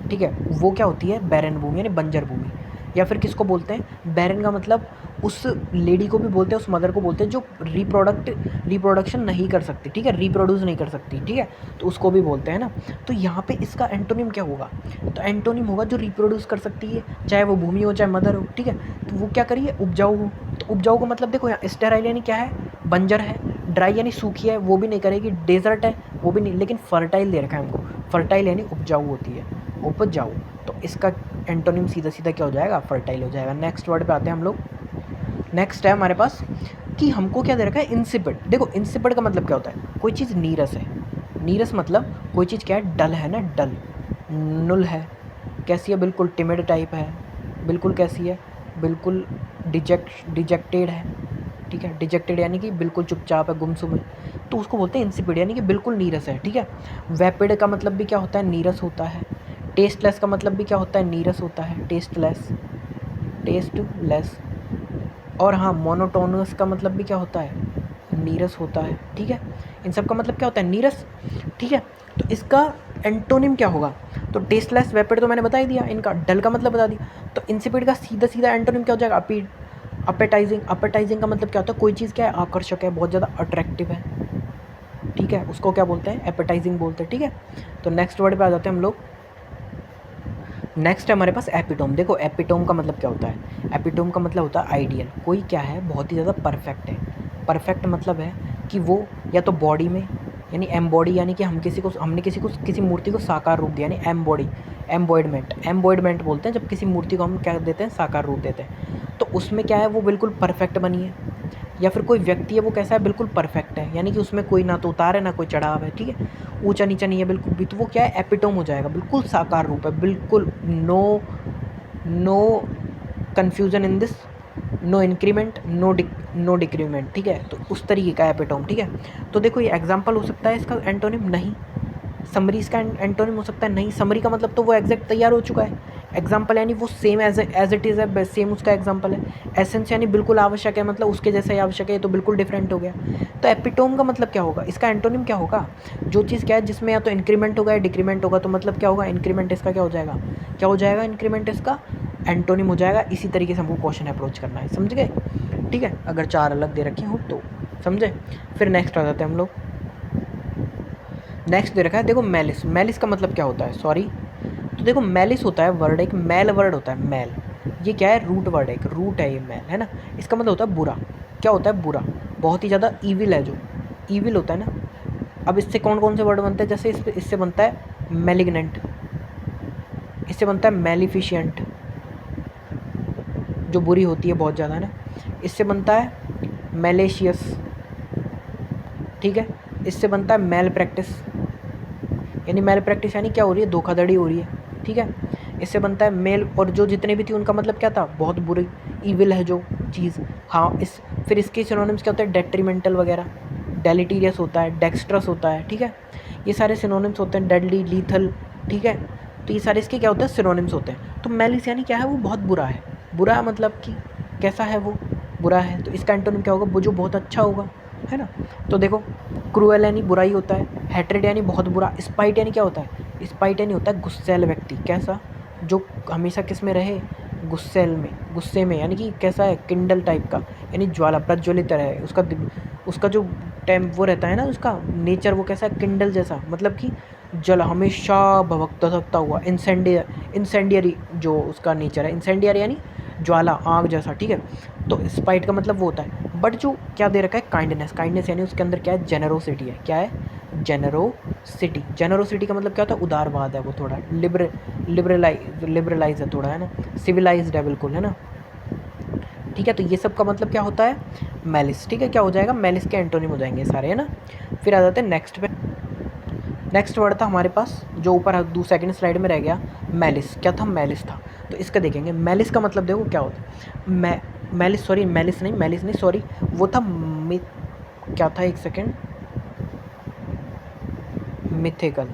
ठीक है, वो क्या होती है, बैरन भूमि यानी बंजर भूमि। या फिर किसको बोलते हैं, बैरन का मतलब उस लेडी को भी बोलते हैं, उस मदर को बोलते हैं जो रिप्रोडक्शन नहीं कर सकती। ठीक है, रिप्रोड्यूस नहीं कर सकती। ठीक है, तो उसको भी बोलते हैं ना। तो यहाँ पे इसका एंटोनिम क्या होगा, तो एंटोनिम होगा जो रिप्रोड्यूस कर सकती है, चाहे वो भूमि हो चाहे मदर हो। ठीक है, तो वो क्या करिए, उपजाऊ हो। तो उपजाऊ का मतलब देखो यहाँ स्टेराइल यानी क्या है, बंजर है। ड्राई यानी सूखी है, वो भी नहीं करेगी। डेजर्ट है, वो भी नहीं। लेकिन फर्टाइल दे रखा है हमको, फर्टाइल यानी उपजाऊ होती है, उपजाऊ। तो इसका एंटोनिम सीधा सीधा क्या हो जाएगा, फर्टाइल हो जाएगा। नेक्स्ट वर्ड पे आते हैं हम लोग। नेक्स्ट है हमारे पास कि हमको क्या दे रखा है, इंसिपिड। देखो इंसिपिड का मतलब क्या होता है, कोई चीज़ नीरस है। नीरस मतलब कोई चीज़ क्या है, डल है ना, डल, नुल है। कैसी है, बिल्कुल टिमिड टाइप है, बिल्कुल कैसी है, बिल्कुल डिजेक्टेड है। ठीक है, डिजेक्टेड यानी कि बिल्कुल चुपचाप है, गुमसुम है, तो उसको बोलते हैं इंसिपिड, यानी कि बिल्कुल नीरस है। ठीक है, वैपिड का मतलब भी क्या होता है, नीरस होता है। टेस्टलेस का मतलब भी क्या होता है, नीरस होता है, टेस्टलेस, टेस्टलेस। और हाँ, मोनोटोनस का मतलब भी क्या होता है, नीरस होता है। ठीक है, इन सब का मतलब क्या होता है, नीरस। ठीक है, तो इसका एंटोनिम क्या होगा, तो टेस्टलेस, वैपिड तो मैंने बता ही दिया, इनका डल का मतलब बता दिया। तो इंसिपिड का सीधा सीधा एंटोनिम क्या हो जाएगा, अपेटाइजिंग। अपेटाइजिंग का मतलब क्या होता है, कोई चीज़ क्या है, आकर्षक है, बहुत ज़्यादा अट्रैक्टिव है। ठीक है, उसको क्या बोलते हैं, एपेटाइजिंग बोलते हैं, ठीक है। तो नेक्स्ट वर्ड पे आ जाते हैं हम लोग। नेक्स्ट है हमारे पास एपिटोम। देखो एपिटोम का मतलब क्या होता है, एपिटोम का मतलब होता है आइडियल। कोई क्या है, बहुत ही ज़्यादा परफेक्ट है। परफेक्ट मतलब है कि वो या तो बॉडी में, यानी एम्बॉडी, यानी कि हमने किसी मूर्ति को साकार रूप दिया, यानी एम्बॉडी, एम्बॉयडमेंट बोलते हैं जब किसी मूर्ति को हम क्या देते हैं, साकार रूप देते हैं। तो उसमें क्या है, वो बिल्कुल परफेक्ट बनी है। या फिर कोई व्यक्ति है, वो कैसा है, बिल्कुल परफेक्ट है, यानी कि उसमें कोई ना तो उतार है ना कोई चढ़ाव है, ठीक है, ऊंचा नीचा नहीं है बिल्कुल भी। तो वो क्या है, एपिटोम हो जाएगा, बिल्कुल साकार रूप है, बिल्कुल no confusion in this, no increment, no decrement, ठीक है। तो उस तरीके का एपिटोम, ठीक है। तो देखो ये एग्जाम्पल हो सकता है इसका एंटोनिम, नहीं। समरी इसका एंटोनिम हो सकता है, नहीं। समरी का मतलब तो वो एग्जैक्ट तैयार हो चुका है। एग्जाम्पल यानी वो सेम एज इट इज़ है, सेम उसका एग्जाम्पल है। एसेंस यानी बिल्कुल आवश्यक है, मतलब उसके जैसा ही आवश्यक है, तो बिल्कुल डिफरेंट हो गया। तो एपिटोम का मतलब क्या होगा, इसका एंटोनिम क्या होगा, जो चीज़ क्या है जिसमें या तो इंक्रीमेंट होगा या डिक्रीमेंट होगा। तो मतलब क्या होगा, इंक्रीमेंट इसका क्या हो जाएगा, क्या हो जाएगा, इंक्रीमेंट इसका एंटोनिम हो जाएगा। इसी तरीके से हमको क्वेश्चन अप्रोच करना है, समझ गए, ठीक है। अगर 4 अलग दे रखे हो तो समझे। फिर नेक्स्ट आ जाते हैं हम लोग। नेक्स्ट दे रखा है, देखो मैलिस। मैलिस का मतलब क्या होता है, सॉरी। तो देखो मैलिस होता है वर्ड, एक मैल वर्ड होता है, मैल। ये क्या है, रूट वर्ड है, एक रूट है ये मैल, है ना। इसका मतलब होता है बुरा। क्या होता है, बुरा, बहुत ही ज़्यादा ईविल है, जो ईविल होता है ना। अब इससे कौन कौन से वर्ड बनते हैं, जैसे इससे बनता है मैलिग्नेंट, इससे बनता है मैलिफिशियंट, जो बुरी होती है बहुत ज़्यादा, है ना। इससे बनता है मैलेशियस, ठीक है। इससे बनता है मैल प्रैक्टिस, यानी मैल प्रैक्टिस यानी क्या हो रही है, धोखाधड़ी हो रही है, ठीक है। इससे बनता है मेल, और जो जितने भी थी उनका मतलब क्या था, बहुत बुरी, ईविल है जो चीज़। हाँ, फिर इसके सिनोनिम्स क्या होते हैं, डेट्रीमेंटल वगैरह, डेलिटीरियस होता है, डेक्स्ट्रस होता है, ठीक है। ये सारे सिनोनिम्स होते हैं, डेडली, लीथल, ठीक है। तो ये सारे इसके क्या होते हैं, सिनोनिम्स होते हैं। तो मैलिस यानी क्या है, वो बहुत बुरा है। बुरा मतलब कि कैसा है, वो बुरा है। तो इसका एंटोनिम क्या होगा, वो जो बहुत अच्छा होगा, है ना। तो देखो क्रूएल यानी बुराई होता है, हैट्रेड यानी बहुत बुरा, स्पाइट यानी क्या होता है, स्पाइट यानी होता है गुस्सैल व्यक्ति, कैसा, जो हमेशा किस में रहे, गुस्सैल में, गुस्से में, यानी कि कैसा है, किंडल टाइप का, यानी ज्वाला, प्रज्वलित है उसका जो टाइम वो रहता है ना, उसका नेचर वो कैसा है, किंडल जैसा, मतलब कि जल हमेशा भभकता धकता हुआ, इंसेंडियरी जो उसका नेचर है, इंसेंडियरी यानी ज्वाला, आग जैसा, ठीक है। तो स्पाइट का मतलब वो होता है। बट जो क्या दे रखा है, काइंडनेस यानी उसके अंदर क्या है, जेनरोसिटी है, क्या है, जेनरोसिटी का मतलब क्या होता है, उदारवाद है, वो थोड़ा लिबरलाइज है थोड़ा, है ना, सिविलाइज्ड है बिल्कुल, है ना, ठीक है। तो ये सब का मतलब क्या होता है, मैलिस, ठीक है। क्या हो जाएगा, मैलिस के एंटोनिम हो जाएंगे सारे, है ना। फिर आ जाते हैं नेक्स्ट पे। नेक्स्ट वर्ड था हमारे पास जो ऊपर सेकंड स्लाइड में रह गया, मैलिस। क्या था, मैलिस था। तो इसका देखेंगे, मैलिस का मतलब देखो क्या होता है, मैलिस नहीं सॉरी, वो था क्या था, एक सेकेंड, मिथिकल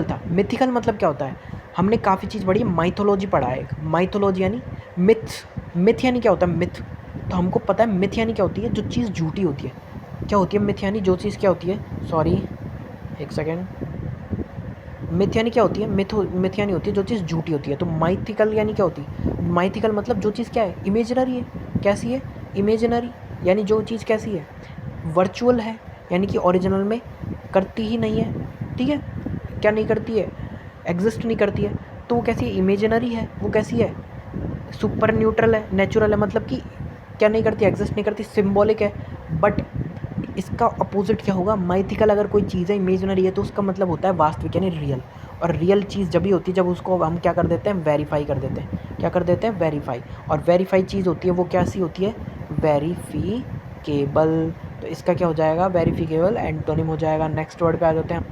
था। मिथिकल मतलब क्या होता है, हमने काफ़ी चीज़ पढ़ी है, माइथोलॉजी पढ़ा है, एक माइथोलॉजी यानी मिथ यानी क्या होता है, मिथ। तो हमको पता है मिथ यानी क्या होती है, जो चीज़ झूठी होती है। क्या होती है मिथ यानी, जो चीज़ क्या होती है, सॉरी एक सेकेंड, मिथ यानी क्या होती है, मिथ यानी होती है जो चीज़ झूठी होती है। तो माइथिकल यानी क्या होती है, माइथिकल मतलब जो चीज़ क्या है, इमेजिनरी है, कैसी है, इमेजिनरी, यानी जो चीज़ कैसी है, वर्चुअल है, यानी कि ओरिजिनल में करती ही नहीं है, ठीक है, क्या नहीं करती है, एग्जिस्ट नहीं करती है। तो वो कैसी है, इमेजिनरी है, वो कैसी है, सुपर न्यूट्रल है, नेचुरल है, मतलब कि क्या नहीं करती, एग्जिस्ट नहीं करती, सिम्बॉलिक है। बट इसका अपोजिट क्या होगा, माइथिकल अगर कोई चीज़ है इमेजिनरी है, तो उसका मतलब होता है वास्तविक यानी रियल। और रियल चीज़ जब भी होती है जब उसको हम क्या कर देते हैं, वेरीफाई कर देते हैं, क्या कर देते हैं, वेरीफाई। और वेरीफाई चीज़ होती है वो कैसी होती है, वेरीफिकेबल। तो इसका क्या हो जाएगा, वेरीफिकेबल एंटोनिम हो जाएगा। नेक्स्ट वर्ड पे आ जाते हैं।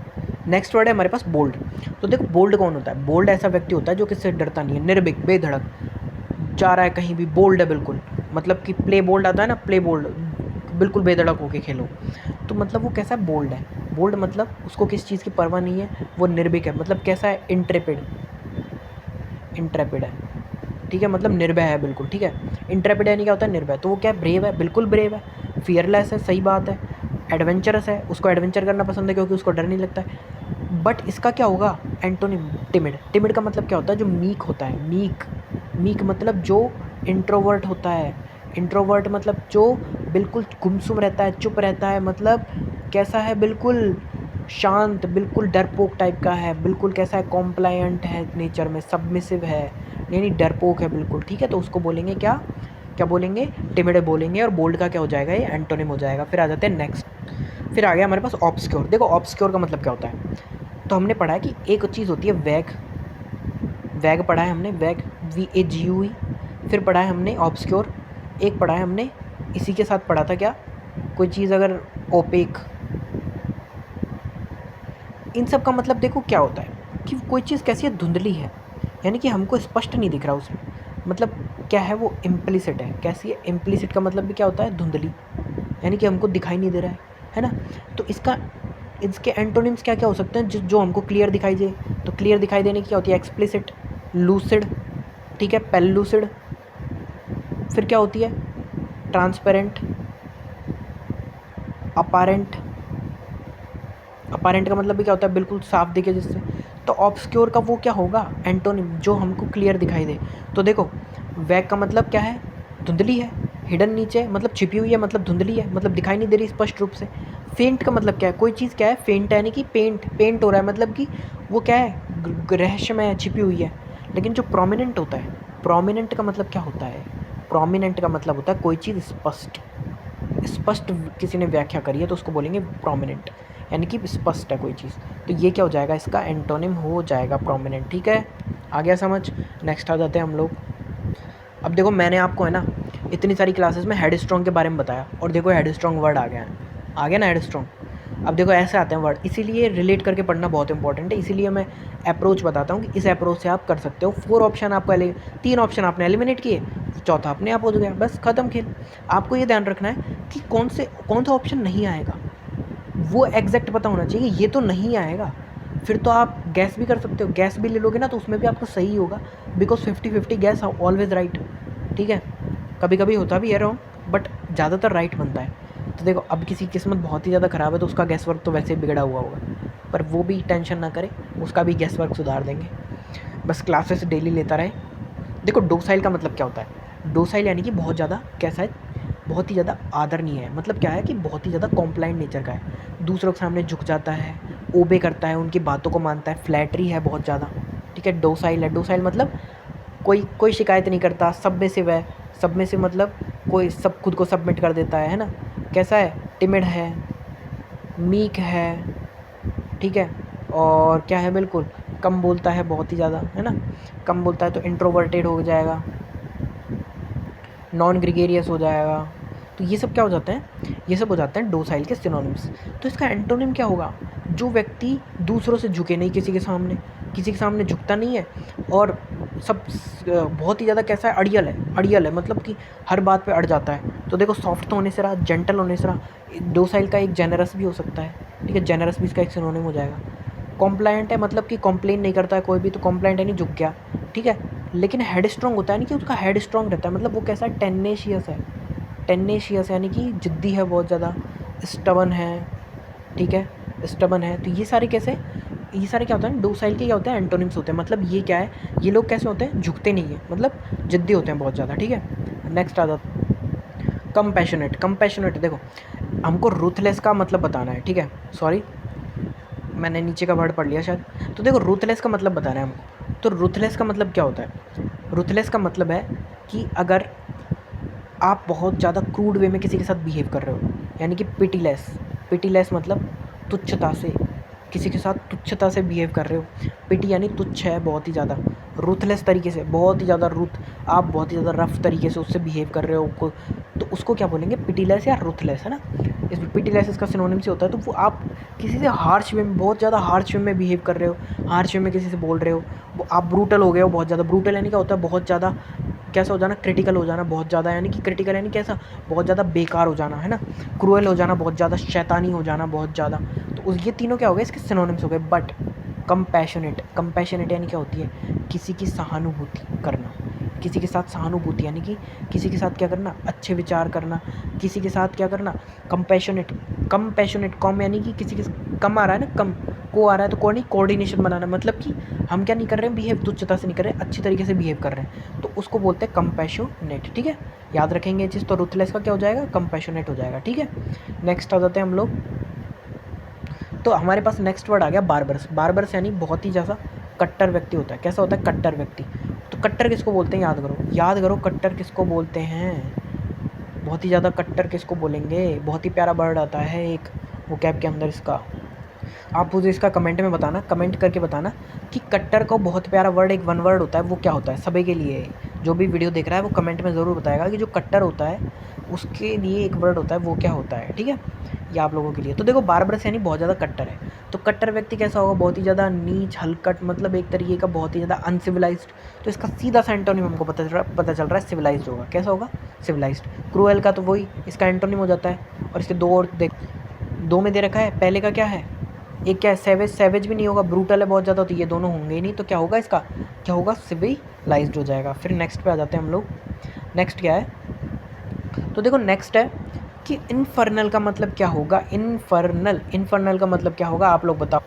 नेक्स्ट वर्ड है हमारे पास बोल्ड। तो देखो बोल्ड कौन होता है, बोल्ड ऐसा व्यक्ति होता है जो किससे डरता नहीं है, निर्भीक, बेधड़क, जा रहा है कहीं भी, बोल्ड है बिल्कुल। मतलब कि प्ले बोल्ड आता है ना, प्ले बोल्ड, बिल्कुल बेधड़क होके खेलो। तो मतलब वो कैसा है, बोल्ड है। बोल्ड मतलब उसको किस चीज़ की परवाह नहीं है, वो निर्भीक है, मतलब कैसा है, इंट्रेपिड है, ठीक है, मतलब निर्भय है बिल्कुल, ठीक है। इंट्रेपिड यानी क्या होता है, निर्भय। तो वो क्या है, ब्रेव है, बिल्कुल ब्रेव है, फियरलेस है, सही बात है, एडवेंचरस है, उसको एडवेंचर करना पसंद है क्योंकि उसको डर नहीं लगता है। बट इसका क्या होगा, एंटोनिम, टिमिड का मतलब क्या होता है, जो मीक होता है, मीक मतलब जो इंट्रोवर्ट होता है। इंट्रोवर्ट मतलब जो बिल्कुल गुमसुम रहता है, चुप रहता है, मतलब कैसा है, बिल्कुल शांत, बिल्कुल डरपोक टाइप का है, बिल्कुल कैसा है, कॉम्प्लायंट है नेचर में, सबमिसिव है, नहीं डरपोक है बिल्कुल, ठीक है। तो उसको बोलेंगे क्या, क्या बोलेंगे, टिमिड बोलेंगे। और बोल्ड का क्या हो जाएगा, ये एंटोनिम हो जाएगा। फिर आ जाते हैं नेक्स्ट, फिर आ गया हमारे पास ऑब्सक्योर। देखो ऑब्सक्योर का मतलब क्या होता है, तो हमने पढ़ा है कि एक चीज़ होती है वैग, वैग पढ़ा है हमने, वैग VAGUE। फिर पढ़ा है हमने ऑब्सक्योर, एक पढ़ा है हमने, इसी के साथ पढ़ा था क्या, कोई चीज़ अगर ओपेक। इन सब का मतलब देखो क्या होता है कि कोई चीज़ कैसी है, धुंधली है, यानी कि हमको स्पष्ट नहीं दिख रहा उसमें, मतलब क्या है वो, इम्प्लिसिट है। कैसी है, इम्प्लिसिट का मतलब भी क्या होता है, धुंधली, यानी कि हमको दिखाई नहीं दे रहा है ना। तो इसके एंटोनिम्स क्या क्या हो सकते हैं, जो हमको क्लियर दिखाई दे। तो क्लियर दिखाई देने की क्या होती है, एक्सप्लिसिट, लूसिड, ठीक है, पेलूसिड। फिर क्या होती है, ट्रांसपेरेंट, अपारेंट। अपारेंट का मतलब भी क्या होता है, बिल्कुल साफ दिखे जिससे। तो ऑब्सक्योर का वो क्या होगा, एंटोनिम, जो हमको क्लियर दिखाई दे। तो देखो वैग का मतलब क्या है, धुंधली है, हिडन नीचे मतलब छिपी हुई है, मतलब धुंधली है, मतलब दिखाई नहीं दे रही स्पष्ट रूप से। फेंट का मतलब क्या है, कोई चीज़ क्या है, फेंट है, यानी कि पेंट हो रहा है, मतलब कि वो क्या है, रहस्यमय है, छिपी हुई है। लेकिन जो प्रोमिनेंट होता है, प्रोमिनेंट का मतलब क्या होता है, प्रोमिनेंट का मतलब होता है कोई चीज़ स्पष्ट, स्पष्ट किसी ने व्याख्या करी है तो उसको बोलेंगे प्रोमिनेंट, यानी कि स्पष्ट है कोई चीज़। तो ये क्या हो जाएगा, इसका एंटोनिम हो जाएगा प्रोमिनेंट, ठीक है। आ गया समझ। नेक्स्ट आ जाते हैं हम लोग। अब देखो मैंने आपको है ना इतनी सारी क्लासेस में हेड स्ट्रॉन्ग के बारे में बताया, और देखो हेड स्ट्रॉन्ग वर्ड आ गया है, आ गया ना हेड स्ट्रॉन्ग। अब देखो ऐसे आते हैं वर्ड, इसीलिए रिलेट करके पढ़ना बहुत इंपॉर्टेंट है, इसीलिए मैं अप्रोच बताता हूँ कि इस अप्रोच से आप कर सकते हो। 4 ऑप्शन आपको 3 ऑप्शन आपने एलिमिनेट किए, चौथा अपने आप हो गया, बस ख़त्म खेल। आपको ये ध्यान रखना है कि कौन सा ऑप्शन नहीं आएगा, वो एग्जैक्ट पता होना चाहिए, ये तो नहीं आएगा। फिर तो आप गैस भी कर सकते हो, गैस भी ले लोगे ना तो उसमें भी आपको सही होगा, बिकॉज 50-50 गैस ऑलवेज राइट, ठीक है। कभी कभी होता भी है रॉन्ग, बट ज़्यादातर राइट बनता है। तो देखो अब किसी की किस्मत बहुत ही ज़्यादा ख़राब है तो उसका गैस वर्क तो वैसे ही बिगड़ा हुआ होगा, पर वो भी टेंशन ना करे, उसका भी गैस वर्क सुधार देंगे, बस क्लासेस डेली लेता रहे। देखो डोसाइल का मतलब क्या होता है, डोसाइल यानी कि बहुत ज़्यादा कैसा है, बहुत ही ज़्यादा आदरणीय है, मतलब क्या है कि बहुत ही ज़्यादा कॉम्प्लाइंट नेचर का है, दूसरों के सामने झुक जाता है, ओबे करता है, उनकी बातों को मानता है, फ्लैटरी है बहुत ज़्यादा, ठीक है। डोसाइल है, डोसाइल मतलब कोई कोई शिकायत नहीं करता, सबमिसिव है, सबमिसिव मतलब कोई सब खुद को सबमिट कर देता है ना। कैसा है, टिमिड है, मीक है, ठीक है। और क्या है, बिल्कुल कम बोलता है बहुत ही ज़्यादा, है ना, कम बोलता है तो इंट्रोवर्टेड हो जाएगा, नॉन ग्रिगेरियस हो जाएगा। तो ये सब क्या हो जाते हैं, ये सब हो जाते हैं डोसाइल के सिनोनिम्स। तो इसका एंटोनिम क्या होगा, जो व्यक्ति दूसरों से झुके नहीं, किसी के सामने झुकता नहीं है, और सब बहुत ही ज़्यादा कैसा है, अड़ियल है, मतलब कि हर बात पे अड़ जाता है। तो देखो सॉफ्ट होने से रहा, जेंटल होने से रहा, डोसाइल का एक जेनरस भी हो सकता है, ठीक है, जेनरस भी इसका एक सिनोनिम हो जाएगा। कॉम्प्लायंट है, मतलब कि कॉम्प्लेन नहीं करता है कोई भी, तो कॉम्प्लायंट है नहीं झुक गया, ठीक है। लेकिन हेड स्ट्रॉन्ग होता है, यानी कि उसका हेड स्ट्रॉन्ग रहता है, मतलब वो कैसा है, टेन्नेशियस यानी कि जिद्दी है बहुत ज़्यादा, स्टबन है, ठीक है, स्टबन है। तो ये सारे कैसे, ये सारे क्या होते हैं, डोसाइल के क्या होते हैं, एंटोनिम्स होते हैं। मतलब ये क्या है, ये लोग कैसे होते हैं, झुकते नहीं है, मतलब जिद्दी होते हैं बहुत ज़्यादा, ठीक है। नेक्स्ट आ जाता है कंपैशनेट। देखो हमको रूथलेस का मतलब बताना है, ठीक है, सॉरी मैंने नीचे का वर्ड पढ़ लिया शायद। तो देखो रूथलेस का मतलब बताना है हमको। तो रूथलेस का मतलब क्या होता है, रूथलेस का मतलब है कि अगर आप बहुत ज़्यादा क्रूड वे में किसी के साथ बिहेव कर रहे हो, यानी कि पिटीलेस मतलब तुच्छता से, किसी के साथ तुच्छता से बिहेव कर रहे हो। पिटी यानी तुच्छ है बहुत ही ज़्यादा, रूथलेस तरीके से, बहुत ही ज़्यादा आप बहुत ही ज़्यादा रफ तरीके से उससे बिहेव कर रहे हो, तो उसको क्या बोलेंगे, पिटीलेस या रूथलेस, है ना। इसमें पिटीलेस इसका सिनोनिम से होता है। तो वो आप किसी से हार्श वे में, बहुत ज़्यादा हार्श वे में बिहेव कर रहे हो, हार्श वे में किसी से बोल रहे हो, वो आप ब्रूटल हो गए हो बहुत ज़्यादा। ब्रूटल यानी क्या होता है, बहुत ज़्यादा कैसा हो जाना, क्रिटिकल हो जाना बहुत ज़्यादा, यानी कि क्रिटिकल यानी कैसा, बहुत ज़्यादा बेकार हो जाना, है ना, क्रूअल हो जाना बहुत ज़्यादा, शैतानी हो जाना बहुत ज़्यादा। तो ये तीनों क्या हो गए, इसके सिनोनिम्स हो गए। बट कंपैशनेट यानी क्या होती है, किसी की सहानुभूति करना, किसी के साथ सहानुभूति यानी कि किसी के साथ क्या करना, अच्छे विचार करना, किसी के साथ क्या करना, कंपैशनेट कॉम यानी कि किसी के कम आ रहा है ना, कम को आ रहा है तो नहीं, कोऑर्डिनेशन बनाना, मतलब कि हम क्या नहीं कर रहे हैं, बिहेव तुच्छता से नहीं कर रहे हैं, अच्छी तरीके से बिहेव कर रहे हैं, तो उसको बोलते हैं कंपैशनेट, ठीक है। याद रखेंगे ये चीज़। तो रूथलेस का क्या हो जाएगा, कंपैशनेट हो जाएगा, ठीक है। नेक्स्ट आ जाते हैं हम लोग तो हमारे पास नेक्स्ट वर्ड आ गया बार्बरस। बार्बरस यानी बहुत ही ज़्यादा कट्टर व्यक्ति होता है। कैसा होता है? कट्टर व्यक्ति। तो कट्टर किसको बोलते हैं? याद करो, याद करो, कट्टर किसको बोलते हैं? बहुत ही ज़्यादा कट्टर किसको बोलेंगे? बहुत ही प्यारा वर्ड आता है एक वो कैब के अंदर इसका। आप मुझे इसका कमेंट में बताना, कमेंट करके बताना कि कट्टर का बहुत प्यारा वर्ड एक वन वर्ड होता है, वो क्या होता है सभी के लिए। जो भी वीडियो देख रहा है वो कमेंट में ज़रूर बताएगा कि जो कट्टर होता है उसके लिए एक वर्ड होता है, वो क्या होता है। ठीक है, ये आप लोगों के लिए। तो देखो बार्बरस यानी बहुत ज़्यादा कट्टर है। तो कट्टर व्यक्ति कैसा होगा? बहुत ही ज़्यादा नीच, हलकट, मतलब एक तरीके का बहुत ही ज़्यादा अनसिविलाइज्ड। तो इसका सीधा सा एंटोनिम हमको पता चल रहा है, सिविलाइज्ड होगा। कैसा होगा? सिविलाइज्ड। क्रूएल का तो वही इसका एंटोनिम हो जाता है। और इसके दो और देख, दो में दे रखा है। पहले का क्या है? एक क्या है? सेवेज। सेवेज भी नहीं होगा, ब्रूटल है बहुत ज़्यादा, तो ये दोनों होंगे ही नहीं। तो क्या होगा इसका? क्या होगा? सिविलाइज्ड हो जाएगा। फिर नेक्स्ट पे आ जाते हैं हम लोग। नेक्स्ट क्या है? तो देखो नेक्स्ट है कि इनफर्नल का मतलब क्या होगा? इनफर्नल, इनफर्नल का मतलब क्या होगा? आप लोग बताओ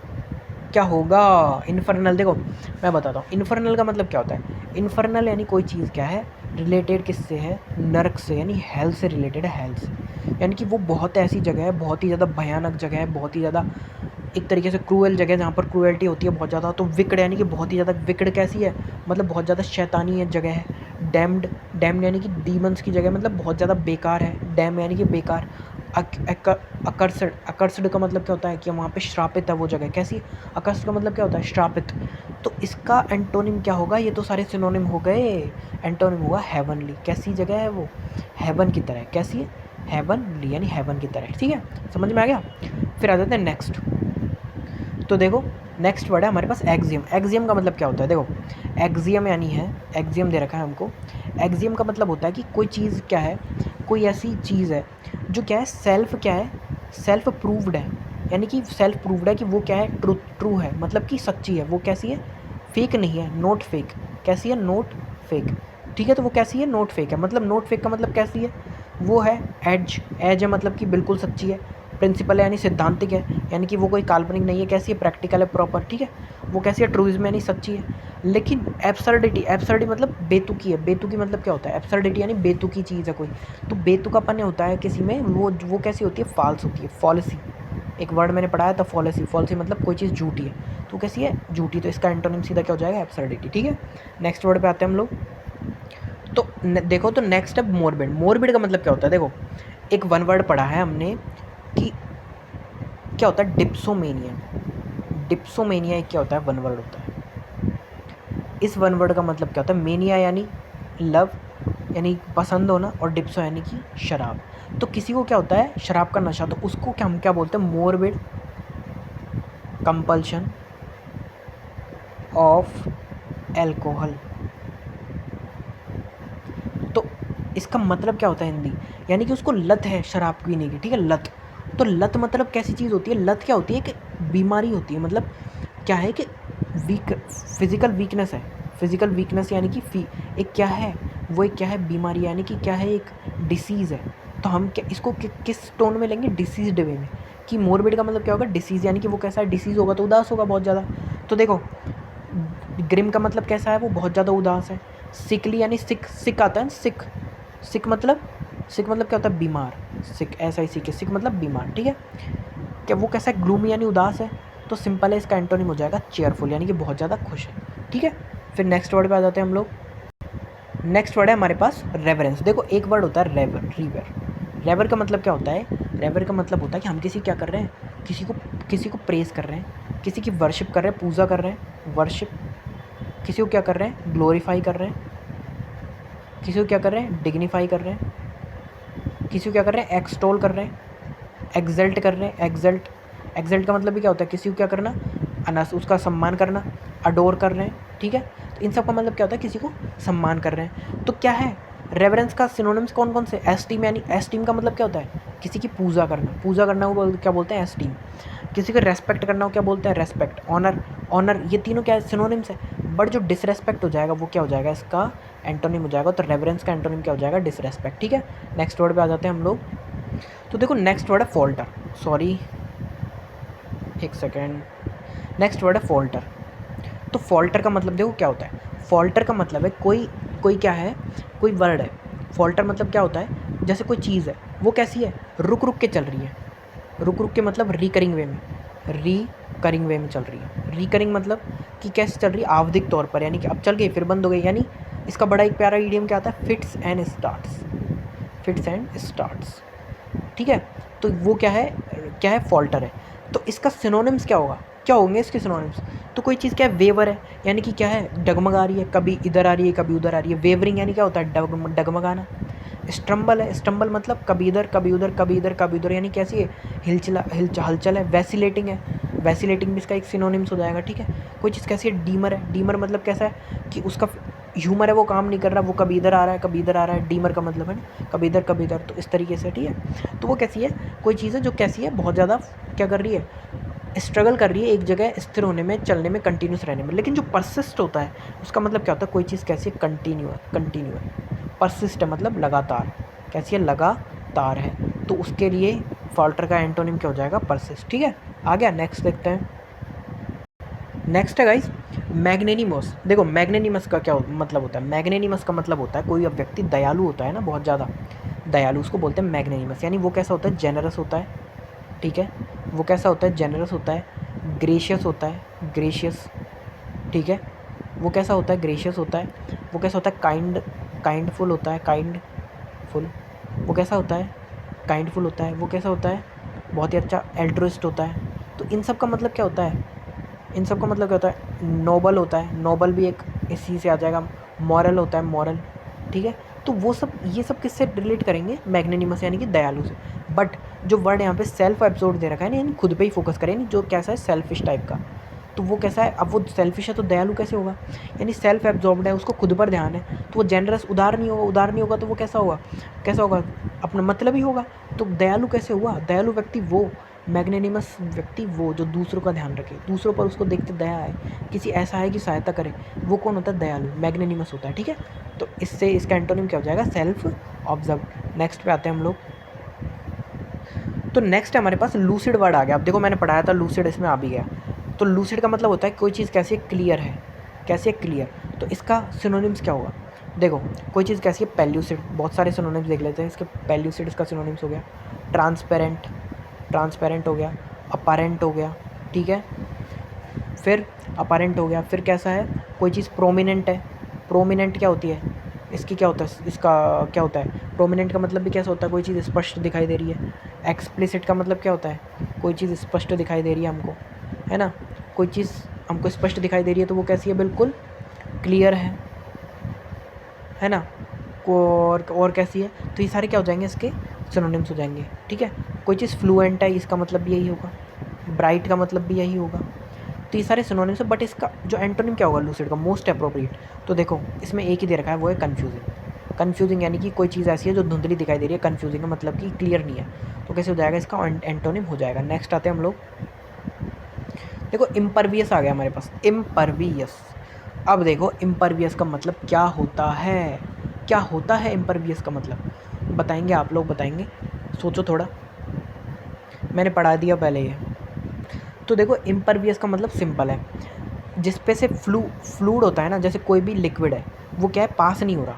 क्या होगा इनफर्नल। देखो मैं बताता हूँ इनफर्नल का मतलब क्या होता है। इनफर्नल यानी कोई चीज़ क्या है? रिलेटेड किससे है? नर्क से, यानी हेल से रिलेटेड है, हेल से। यानी कि वो बहुत ऐसी जगह है, बहुत ही ज़्यादा भयानक जगह है, बहुत ही ज़्यादा एक तरीके से क्रूएल जगह है, जहाँ पर क्रूएल्टी होती है बहुत ज़्यादा। तो विकड यानी कि बहुत ही ज़्यादा, विकड कैसी है? मतलब बहुत ज़्यादा शैतानी है जगह है। डैम्ड, डैम्ड यानी कि डीमंस की जगह, मतलब बहुत ज़्यादा बेकार है। डैम यानी कि बेकार। अकर्सड, अकर्सड का मतलब क्या होता है? कि वहाँ पे श्रापित है वो जगह। कैसी? अकर्सड का मतलब क्या होता है? श्रापित। तो इसका एंटोनिम क्या होगा? ये तो सारे सिनोनिम हो गए। एंटोनिम होगा हेवनली। कैसी जगह है वो? हेवन की तरह। कैसी है? हेवनली यानी हेवन की तरह। ठीक है, समझ में आ गया। फिर आ जाते हैं नेक्स्ट। तो देखो नेक्स्ट वर्ड है हमारे पास एक्सियम। एक्सियम का मतलब क्या होता है? देखो एक्सियम यानी है, एक्सियम दे रखा है हमको। एक्सियम का मतलब होता है कि कोई चीज़ क्या है? कोई ऐसी चीज़ है जो क्या है? सेल्फ क्या है? सेल्फ प्रूव्ड है। यानी कि सेल्फ प्रूव्ड है कि वो क्या है? ट्रू है, मतलब कि सच्ची है। वो कैसी है? फेक नहीं है, नोट फेक। कैसी है? Note fake. ठीक है, तो वो कैसी है? नोट फेक है। मतलब नोट फेक का मतलब कैसी है? वो है एज। एज है मतलब कि बिल्कुल सच्ची है। प्रिंसिपल है यानी सिद्धांतिक है, यानी कि वो कोई काल्पनिक नहीं है। कैसी है? प्रैक्टिकल है, प्रॉपर। ठीक है, वो कैसी है? ट्रूइज्म यानी सच्ची है। लेकिन एब्सर्डिटी, एब्सर्डिटी मतलब बेतुकी है। बेतुकी मतलब क्या होता है? एब्सर्डिटी यानी बेतुकी चीज़ है कोई। तो बेतुकापन होता है किसी में, वो कैसी होती है? फॉल्स होती है। फॉल्सी, एक वर्ड मैंने पढ़ाया था, फॉल्सी। फॉल्सी मतलब कोई चीज़ झूठी है, तो कैसी है? झूठी। तो इसका एंटोनिम सीधा क्या हो जाएगा? एब्सर्डिटी। ठीक है, नेक्स्ट वर्ड पे आते हैं हम लोग। तो देखो, तो नेक्स्ट है मोरबिड। मोरबिड का मतलब क्या होता है? देखो एक वन वर्ड पढ़ा है हमने कि क्या होता है? डिप्सोमेनिया। डिप्सोमेनिया एक क्या होता है? वन वर्ड होता है। इस वन वर्ड का मतलब क्या होता है? मेनिया यानी लव, यानी पसंद होना, और डिप्सो यानी कि शराब। तो किसी को क्या होता है? शराब का नशा। तो उसको क्या हम क्या बोलते हैं? मोरबिड कंपल्शन ऑफ एल्कोहल। तो इसका मतलब क्या होता है हिंदी? यानी कि उसको लत है शराब पीने की। ठीक है, लत। तो लत मतलब कैसी चीज़ होती है? लत क्या होती है? कि बीमारी होती है। मतलब क्या है? कि फिज़िकल वीकनेस है। फिज़िकल वीकनेस यानी कि एक क्या है? वो एक क्या है? बीमारी, यानी कि क्या है? एक डिसीज़ है। तो हम क्या इसको किस टोन में लेंगे? डिसीज्ड वे में। कि मोरबिड का मतलब क्या होगा? डिसीज़, यानी कि वो कैसा है? डिसीज़ होगा तो उदास होगा बहुत ज़्यादा। तो देखो ग्रिम का मतलब कैसा है? वो बहुत ज़्यादा उदास है। सिकली यानी सिक, सिक आता है। सिक, सिक मतलब, सिक मतलब क्या होता है? बीमार। सिक ऐसा ही सीख है, सिक मतलब बीमार। ठीक है, क्या वो कैसा है? ग्लूमी यानी उदास है। तो सिंपल है, इसका एंटोनिम हो जाएगा चेयरफुल, यानी कि बहुत ज़्यादा खुश है। ठीक है, फिर नेक्स्ट वर्ड पे आ जाते हैं हम लोग। नेक्स्ट वर्ड है हमारे पास रेवरेंस। देखो एक वर्ड होता है रेवर, रिवर। रेवर का मतलब क्या होता है? रेवर का मतलब होता है कि हम किसी क्या कर रहे हैं? किसी को प्रेज कर रहे हैं, किसी की वर्शिप कर रहे हैं, पूजा कर रहे हैं, वर्शिप। किसी को क्या कर रहे हैं? ग्लोरीफाई कर रहे हैं। किसी को क्या कर रहे हैं? डिग्निफाई कर रहे हैं। किसी को क्या कर रहे हैं? एक्सटोल कर रहे हैं, एक्सल्ट कर रहे हैं। एक्सल्ट, एक्सल्ट का मतलब भी क्या होता है? किसी को क्या करना? अनस, उसका सम्मान करना, अडोर कर रहे हैं। ठीक है, तो इन सब का मतलब क्या होता है? किसी को सम्मान कर रहे हैं। तो क्या है? रेवरेंस का सिनोनिम्स कौन कौन से? एस्टीम, यानी एस्टीम का मतलब क्या होता है? किसी की पूजा करना। पूजा करना को क्या बोलते हैं? एस्टीम। किसी को रेस्पेक्ट करना को क्या बोलते हैं? रेस्पेक्ट। ऑनर, ऑनर, ये तीनों क्या सिनोनिम्स है। बट जो डिसरेस्पेक्ट हो जाएगा वो क्या हो जाएगा? इसका एंटोनिम हो जाएगा। तो रेवरेंस का एंटोनिम क्या हो जाएगा? डिसरेस्पेक्ट। ठीक है, नेक्स्ट वर्ड पे आ जाते हैं हम लोग। तो देखो नेक्स्ट वर्ड है फॉल्टर। सॉरी, एक सेकेंड। नेक्स्ट वर्ड है फॉल्टर। तो फॉल्टर का मतलब देखो क्या होता है? फॉल्टर का मतलब है कोई, कोई क्या है? कोई वर्ड है। फॉल्टर मतलब क्या होता है? जैसे कोई चीज़ है, वो कैसी है? रुक रुक के चल रही है। रुक रुक के मतलब रिकरिंग वे में, रिकरिंग वे में चल रही है। रिकरिंग मतलब कि कैसे चल रही है, आवधिक तौर पर, यानी कि अब चल गई फिर बंद हो गई। यानी इसका बड़ा एक प्यारा इडियम क्या आता है, fits and starts, fits and starts, ठीक है। तो वो क्या है फॉल्टर है। तो इसका सिनोनिम्स क्या होगा, क्या होंगे इसके सिनोनिम्स। तो कोई चीज़ क्या है, वेवर है, यानी कि क्या है, डगमगा रही है, कभी इधर आ रही है कभी उधर आ रही है। वेवरिंग यानी क्या होता है, डगमगाना। स्ट्रम्बल है, स्टम्बल मतलब कभी इधर कभी उधर कभी इधर कभी उधर, यानी कैसी है, हलचल है। वैसिलेटिंग है, वैसिलेटिंग भी इसका एक सिनोनिम्स हो जाएगा, ठीक है। कोई चीज़ कैसी है, डीमर है। डीमर मतलब कैसा है कि उसका ह्यूमर है, वो काम नहीं कर रहा, वो कभी इधर आ रहा है कभी इधर आ रहा है। डीमर का मतलब है ना कभी इधर कभी इधर, तो इस तरीके से, ठीक है। तो वो कैसी है, कोई चीज़ है जो कैसी है, बहुत ज़्यादा क्या कर रही है, स्ट्रगल कर रही है एक जगह स्थिर होने में, चलने में, कंटिन्यूस रहने में। लेकिन जो परसिस्ट होता है उसका मतलब क्या होता है, कोई चीज़ कैसी है, कंटिन्यू है। परसिस्ट है मतलब लगातार, कैसी है, लगातार है। तो उसके लिए फॉल्टर का एंटोनिम क्या हो जाएगा, परसिस्ट, ठीक है। आ गया, नेक्स्ट देखते हैं। नेक्स्ट है गाइस मैग्नेनिमस। देखो मैग्नेनिमस का क्या मतलब होता है, मैग्नेनिमस का मतलब होता है कोई व्यक्ति दयालु होता है ना, बहुत ज़्यादा दयालु, उसको बोलते हैं मैग्नेनिमस। यानी वो कैसा होता है, जेनरस होता है, ठीक है। वो कैसा होता है, जेनरस होता है, ग्रेशियस होता है, ग्रेशियस, ठीक है। वो कैसा होता है, ग्रेशियस होता है। वो कैसा होता है, काइंडफुल होता है, काइंडफुल। वो कैसा होता है, काइंडफुल होता है। वो कैसा होता है, बहुत ही अच्छा एल्ट्रुइस्ट होता है। तो इन सब का मतलब क्या होता है, इन सब का मतलब क्या होता है, नोबल होता है, नोबल भी एक इसी से आ जाएगा। मॉरल होता है, मॉरल, ठीक है। तो वो सब, ये सब किससे रिलेट करेंगे, मैग्नेनिमस यानी कि दयालु से। बट जो वर्ड यहाँ पे सेल्फ एब्जॉर्ब दे रखा है ना, यानी खुद पे ही फोकस करें, जो कैसा है, सेल्फिश टाइप का। तो वो कैसा है, अब वो सेल्फिश है तो दयालु कैसे होगा, यानी सेल्फ एब्जॉर्ब्ड है, उसको खुद पर ध्यान है, तो वो जेनरस, उदार नहीं होगा। उदार नहीं होगा तो वो कैसा होगा, कैसा होगा, अपना मतलब ही होगा। तो दयालु कैसे हुआ, दयालु व्यक्ति वो, मैग्नेनिमस व्यक्ति वो जो दूसरों का ध्यान रखे, दूसरों पर उसको देखते दया है, किसी ऐसा है कि सहायता करे, वो कौन होता है, दयालु, मैग्नेनिमस होता है, ठीक है। तो इससे इसका एंटोनिम क्या हो जाएगा, सेल्फ ऑब्जर्व। नेक्स्ट पे आते हैं हम लोग। तो नेक्स्ट है हमारे पास लूसिड वर्ड आ गया। अब देखो मैंने पढ़ाया था लूसिड, इसमें आ भी गया। तो लूसिड का मतलब होता है कोई चीज़ कैसी है, क्लियर है, कैसी है, क्लियर। तो इसका सिनोनिम्स क्या होगा, देखो कोई चीज़ कैसी है, पेल्यूसिड। बहुत सारे सिनोनिम्स देख लेते हैं इसके। पेल्यूसिड इसका सिनोनिम्स हो गया, ट्रांसपेरेंट, ट्रांसपेरेंट हो गया, अपारेंट हो गया, ठीक है। फिर अपारेंट हो गया, फिर कैसा है, कोई चीज़ प्रोमिनेंट है। प्रोमिनेंट क्या होती है, इसकी क्या होता है, इसका क्या होता है, प्रोमिनेंट का मतलब भी कैसा होता है, कोई चीज़ स्पष्ट दिखाई दे रही है। एक्सप्लिसिट का मतलब क्या होता है, कोई चीज़ स्पष्ट दिखाई दे रही है हमको, है ना। कोई चीज़ हमको स्पष्ट दिखाई दे रही है तो वो कैसी है, बिल्कुल क्लियर है ना। और कैसी है, तो ये सारे क्या हो जाएंगे, इसके सिनोनिम्स हो जाएंगे, ठीक है। कोई चीज़ फ्लुएंट है, इसका मतलब भी यही होगा। ब्राइट का मतलब भी यही होगा। तो ये सारे सिनोनिम्स है। बट इसका जो एंटोनिम क्या होगा लूसिड का, मोस्ट अप्रोप्रिएट, तो देखो इसमें एक ही दे रखा है, वो है कन्फ्यूजिंग। कन्फ्यूजिंग यानी कि कोई चीज़ ऐसी है जो धुंधली दिखाई दे रही है, कन्फ्यूजिंग है मतलब कि क्लियर नहीं है। तो कैसे हो जाएगा, इसका एंटोनिम हो जाएगा। नेक्स्ट आते हैं हम लोग, देखो इम्परवियस आ गया हमारे पास, इम्परवियस। अब देखो इम्परवियस का मतलब क्या होता है, क्या होता है इम्परवियस का मतलब, बताएंगे आप लोग, बताएंगे, सोचो थोड़ा, मैंने पढ़ा दिया पहले ये। तो देखो इम्परवियस का मतलब सिंपल है, जिस पे से फ्लूड होता है ना, जैसे कोई भी लिक्विड है, वो क्या है, पास नहीं हो रहा,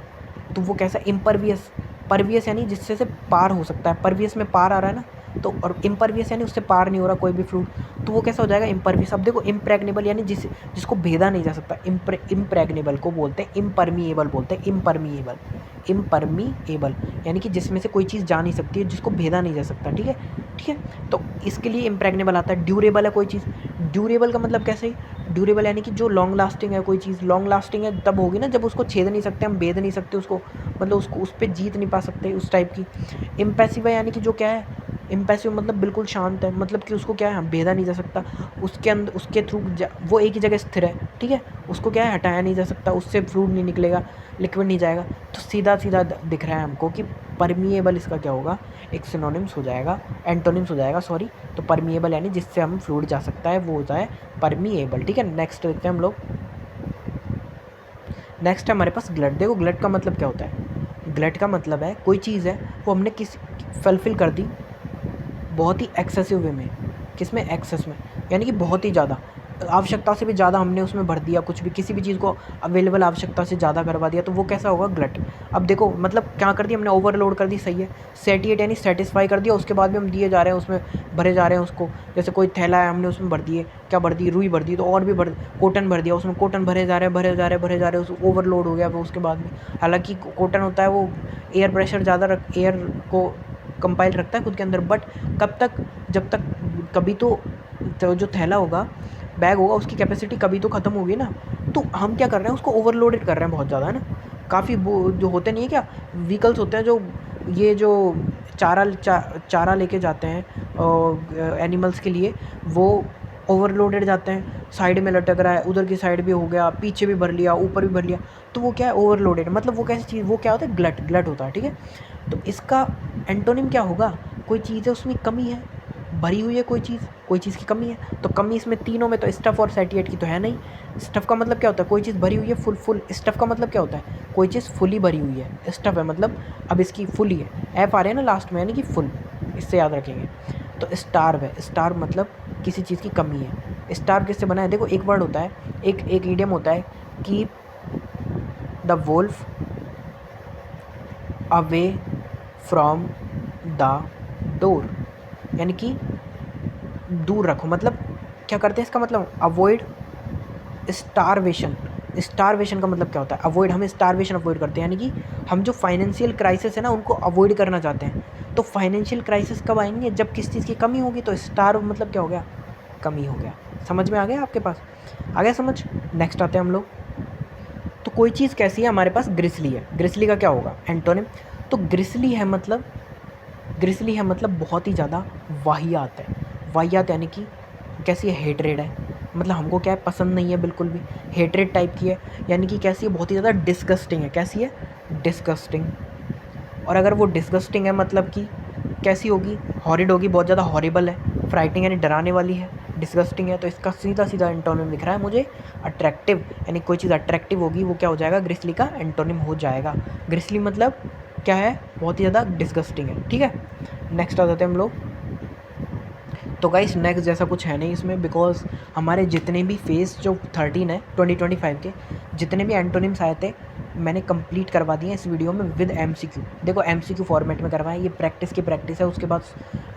तो वो कैसा, इम्परवियस। परवियस यानी जिससे से पार हो सकता है, परवियस में पार आ रहा है ना, तो और इम्परवियस यानी उससे पार नहीं हो रहा कोई भी फ्लूड, तो वो कैसा हो जाएगा, इम्परवियस। अब देखो इम्प्रैग्नेबल यानी जिसको भेदा नहीं जा सकता, इम्प्रैग्नेबल को बोलते हैं इम्परमिएबल, बोलते हैं इम्परमिएबल। इम्परमिएबल यानी कि जिसमें से कोई चीज़ जा नहीं सकती है, जिसको भेदा नहीं जा सकता, ठीक है, ठीक है। तो इसके लिए इम्प्रैग्नेबल आता है। ड्यूरेबल है कोई चीज़, ड्यूरेबल का मतलब कैसे, ड्यूरेबल यानी कि जो लॉन्ग लास्टिंग है, कोई चीज़ लॉन्ग लास्टिंग है तब होगी ना जब उसको छेद नहीं सकते हम, भेद नहीं सकते उसको, मतलब उसको उस पर जीत नहीं पा सकते, उस टाइप की। इम्पैसिव है यानी कि जो क्या है, इम्पैसिव मतलब बिल्कुल शांत है, मतलब कि उसको क्या है, हम भेदा नहीं जा सकता, उसके अंदर उसके थ्रू वो एक ही जगह स्थिर है, ठीक है। उसको क्या है, हटाया नहीं जा सकता, उससे फ्लूइड नहीं निकलेगा, लिक्विड नहीं जाएगा। तो सीधा सीधा दिख रहा है हमको कि परमिएबल इसका क्या होगा, एक सिनोनिम्स हो जाएगा, एंटोनिम्स हो जाएगा, सॉरी। तो परमिएबल यानी जिससे हम फ्लूइड जा सकता है वो होता है परमिएबल, ठीक है। नेक्स्ट देखते हैं हम लोग। नेक्स्ट है हमारे पास ग्लट। देखो ग्लट का मतलब क्या होता है, ग्लट का मतलब है कोई चीज़ है वो हमने फुलफिल कर दी बहुत ही एक्सेसिव वे में, किसमें, एक्सेस में, यानी कि बहुत ही ज़्यादा। आवश्यकता से भी ज़्यादा हमने उसमें भर दिया, कुछ भी किसी भी चीज़ को अवेलेबल आवश्यकता से ज़्यादा करवा दिया, तो वो कैसा होगा, ग्लट। अब देखो मतलब क्या कर दिया हमने, ओवरलोड कर दी, सही है। सेटिएट यानी सेटिस्फाई कर दिया, उसके बाद भी हम दिए जा रहे हैं, उसमें भरे जा रहे हैं उसको। जैसे कोई थैला है, हमने उसमें भर दिए, क्या भर दी, रुई भर दी, तो और भी भर, कॉटन भर दिया, उसमें कॉटन भरे जा रहे हैं, भरे जा रहे हैं, भरे जा रहे हैं, ओवरलोड हो गया वो उसके बाद में। हालाँकि कॉटन होता है वो एयर प्रेशर ज़्यादा एयर को कंपाइल रखता है खुद के अंदर, बट कब तक, जब तक कभी तो जो थैला होगा, बैग होगा, उसकी कैपेसिटी कभी तो ख़त्म होगी ना। तो हम क्या कर रहे हैं, उसको ओवरलोडेड कर रहे हैं बहुत ज़्यादा, है ना। काफ़ी वो जो होते नहीं है क्या, व्हीकल्स होते हैं जो ये जो चारा लेके जाते हैं एनिमल्स के लिए, वो ओवरलोडेड जाते हैं, साइड में लटक रहा है, उधर की साइड भी हो गया, पीछे भी भर लिया, ऊपर भी भर लिया, तो वो क्या है, ओवरलोडेड। मतलब वो कैसी चीज़, वो क्या होता है, ग्लट, ग्लट होता है, ठीक है। तो इसका एंटोनिम क्या होगा, कोई चीज़ है उसमें कमी है, भरी हुई है कोई चीज़ की कमी है। तो कमी इसमें तीनों में तो स्टफ़ और सेटिएट की तो है नहीं। स्टफ़ का मतलब क्या होता है, कोई चीज़ भरी हुई है, फुल। स्टफ़ का मतलब क्या होता है, कोई चीज़ फुली भरी हुई है। स्टफ़ है मतलब अब इसकी फुली है, एफ आ रहे हैं ना लास्ट में, यानी कि फुल, इससे याद रखेंगे। तो स्टार्व है, स्टार्व मतलब किसी चीज़ की कमी है। स्टार्व किससे बना है, देखो एक वर्ड होता है, एक ईडियम होता है, keep the Wolff away from the door, यानी कि दूर रखो। मतलब क्या करते हैं, इसका मतलब अवॉइड स्टारवेशन। स्टारवेशन का मतलब क्या होता है, अवॉइड, हम स्टारवेशन अवॉइड करते हैं, यानी कि हम जो फाइनेंशियल क्राइसिस है ना, उनको अवॉइड करना चाहते हैं। तो फाइनेंशियल क्राइसिस कब आएंगे, जब किस चीज़ की कमी होगी। तो स्टार मतलब क्या हो गया, कमी हो गया। समझ में आ गया आपके पास, आ गया समझ। नेक्स्ट आते हैं हम लोग। तो कोई चीज़ कैसी है, हमारे पास ग्रिसली है। ग्रिसली का क्या होगा एंटोनिम, तो ग्रिसली है मतलब बहुत ही ज़्यादा वाहियात है। वाहियात यानी कि कैसी है, हेटरेड है, मतलब हमको क्या है, पसंद नहीं है बिल्कुल भी, हेटरेड टाइप की है। यानी कि कैसी है, बहुत ही ज़्यादा डिस्गस्टिंग है। कैसी है, डिस्गस्टिंग। और अगर वो डिस्गस्टिंग है मतलब कि कैसी होगी, हॉरिड होगी, बहुत ज़्यादा हॉरिबल है, फ्राइटिंग यानी डराने वाली है, डिस्गस्टिंग है। तो इसका सीधा सीधा एंटोनिम दिख रहा है मुझे, अट्रैक्टिव। यानी कोई चीज़ अट्रैक्टिव होगी, वो क्या हो जाएगा, ग्रिसली का एंटोनिम हो जाएगा। ग्रिसली मतलब क्या है, बहुत ही ज़्यादा डिस्गस्टिंग है, ठीक है। नेक्स्ट आ जाते हैं हम लोग। तो गाइस नेक्स्ट जैसा कुछ है नहीं इसमें, बिकॉज हमारे जितने भी फेज़ जो 13 है 2025 के, जितने भी एंटोनिम्स आए थे मैंने कंप्लीट करवा दिए इस वीडियो में विद एमसीक्यू। देखो एमसीक्यू फॉर्मेट में करवाएं, ये प्रैक्टिस की प्रैक्टिस है, उसके बाद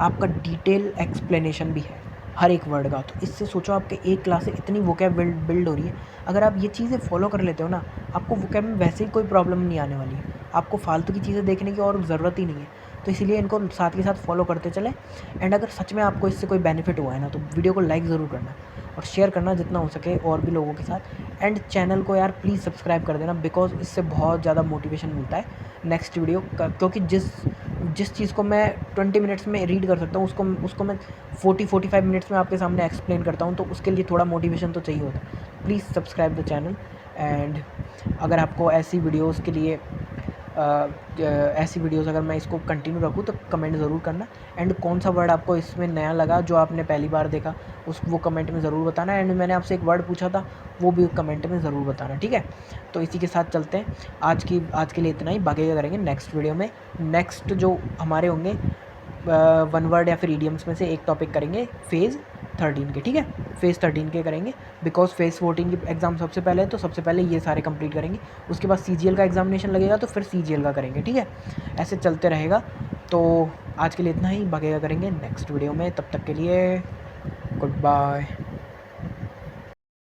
आपका डिटेल एक्सप्लेनेशन भी है हर एक वर्ड का। तो इससे सोचो आपके एक क्लास से इतनी वोकैब बिल्ड हो रही है। अगर आप ये चीज़ें फॉलो कर लेते हो ना, आपको वोकैब में वैसे ही कोई प्रॉब्लम नहीं आने वाली है, आपको फालतू की चीज़ें देखने की और ज़रूरत ही नहीं है। तो इसीलिए इनको साथ के साथ फॉलो करते चलें। एंड अगर सच में आपको इससे कोई बेनिफिट हुआ है ना, तो वीडियो को लाइक ज़रूर करना और शेयर करना जितना हो सके और भी लोगों के साथ। एंड चैनल को यार प्लीज़ सब्सक्राइब कर देना, बिकॉज इससे बहुत ज़्यादा मोटिवेशन मिलता है नेक्स्ट वीडियो का। क्योंकि जिस चीज़ को मैं 20 मिनट्स में रीड कर सकता हूँ, उसको मैं 40-45 मिनट्स में आपके सामने एक्सप्लेन करता हूँ, तो उसके लिए थोड़ा मोटिवेशन तो चाहिए होता है। Please subscribe the channel. And अगर आपको ऐसी वीडियोज़ के लिए ऐसी वीडियोज़ अगर मैं इसको कंटिन्यू रखूँ तो कमेंट ज़रूर करना। एंड कौन सा वर्ड आपको इसमें नया लगा जो आपने पहली बार देखा, वो कमेंट में ज़रूर बताना। एंड मैंने आपसे एक वर्ड पूछा था, वो भी कमेंट में ज़रूर बताना, ठीक है। तो इसी के साथ चलते हैं, आज के लिए इतना ही। बाकी क्या करेंगे नेक्स्ट वीडियो में, नेक्स्ट जो हमारे होंगे वन वर्ड या फिर ईडियम्स में से एक टॉपिक करेंगे फेज़ 13 के, ठीक है। फेज़ 13 के करेंगे, बिकॉज फेज़ 14 की एग्ज़ाम सबसे पहले है, तो सबसे पहले ये सारे कंप्लीट करेंगे। उसके बाद CGL का एग्जामिनेशन लगेगा, तो फिर CGL का करेंगे, ठीक है। ऐसे चलते रहेगा। तो आज के लिए इतना ही, बाकी क्या करेंगे नेक्स्ट वीडियो में। तब तक के लिए गुड बाय।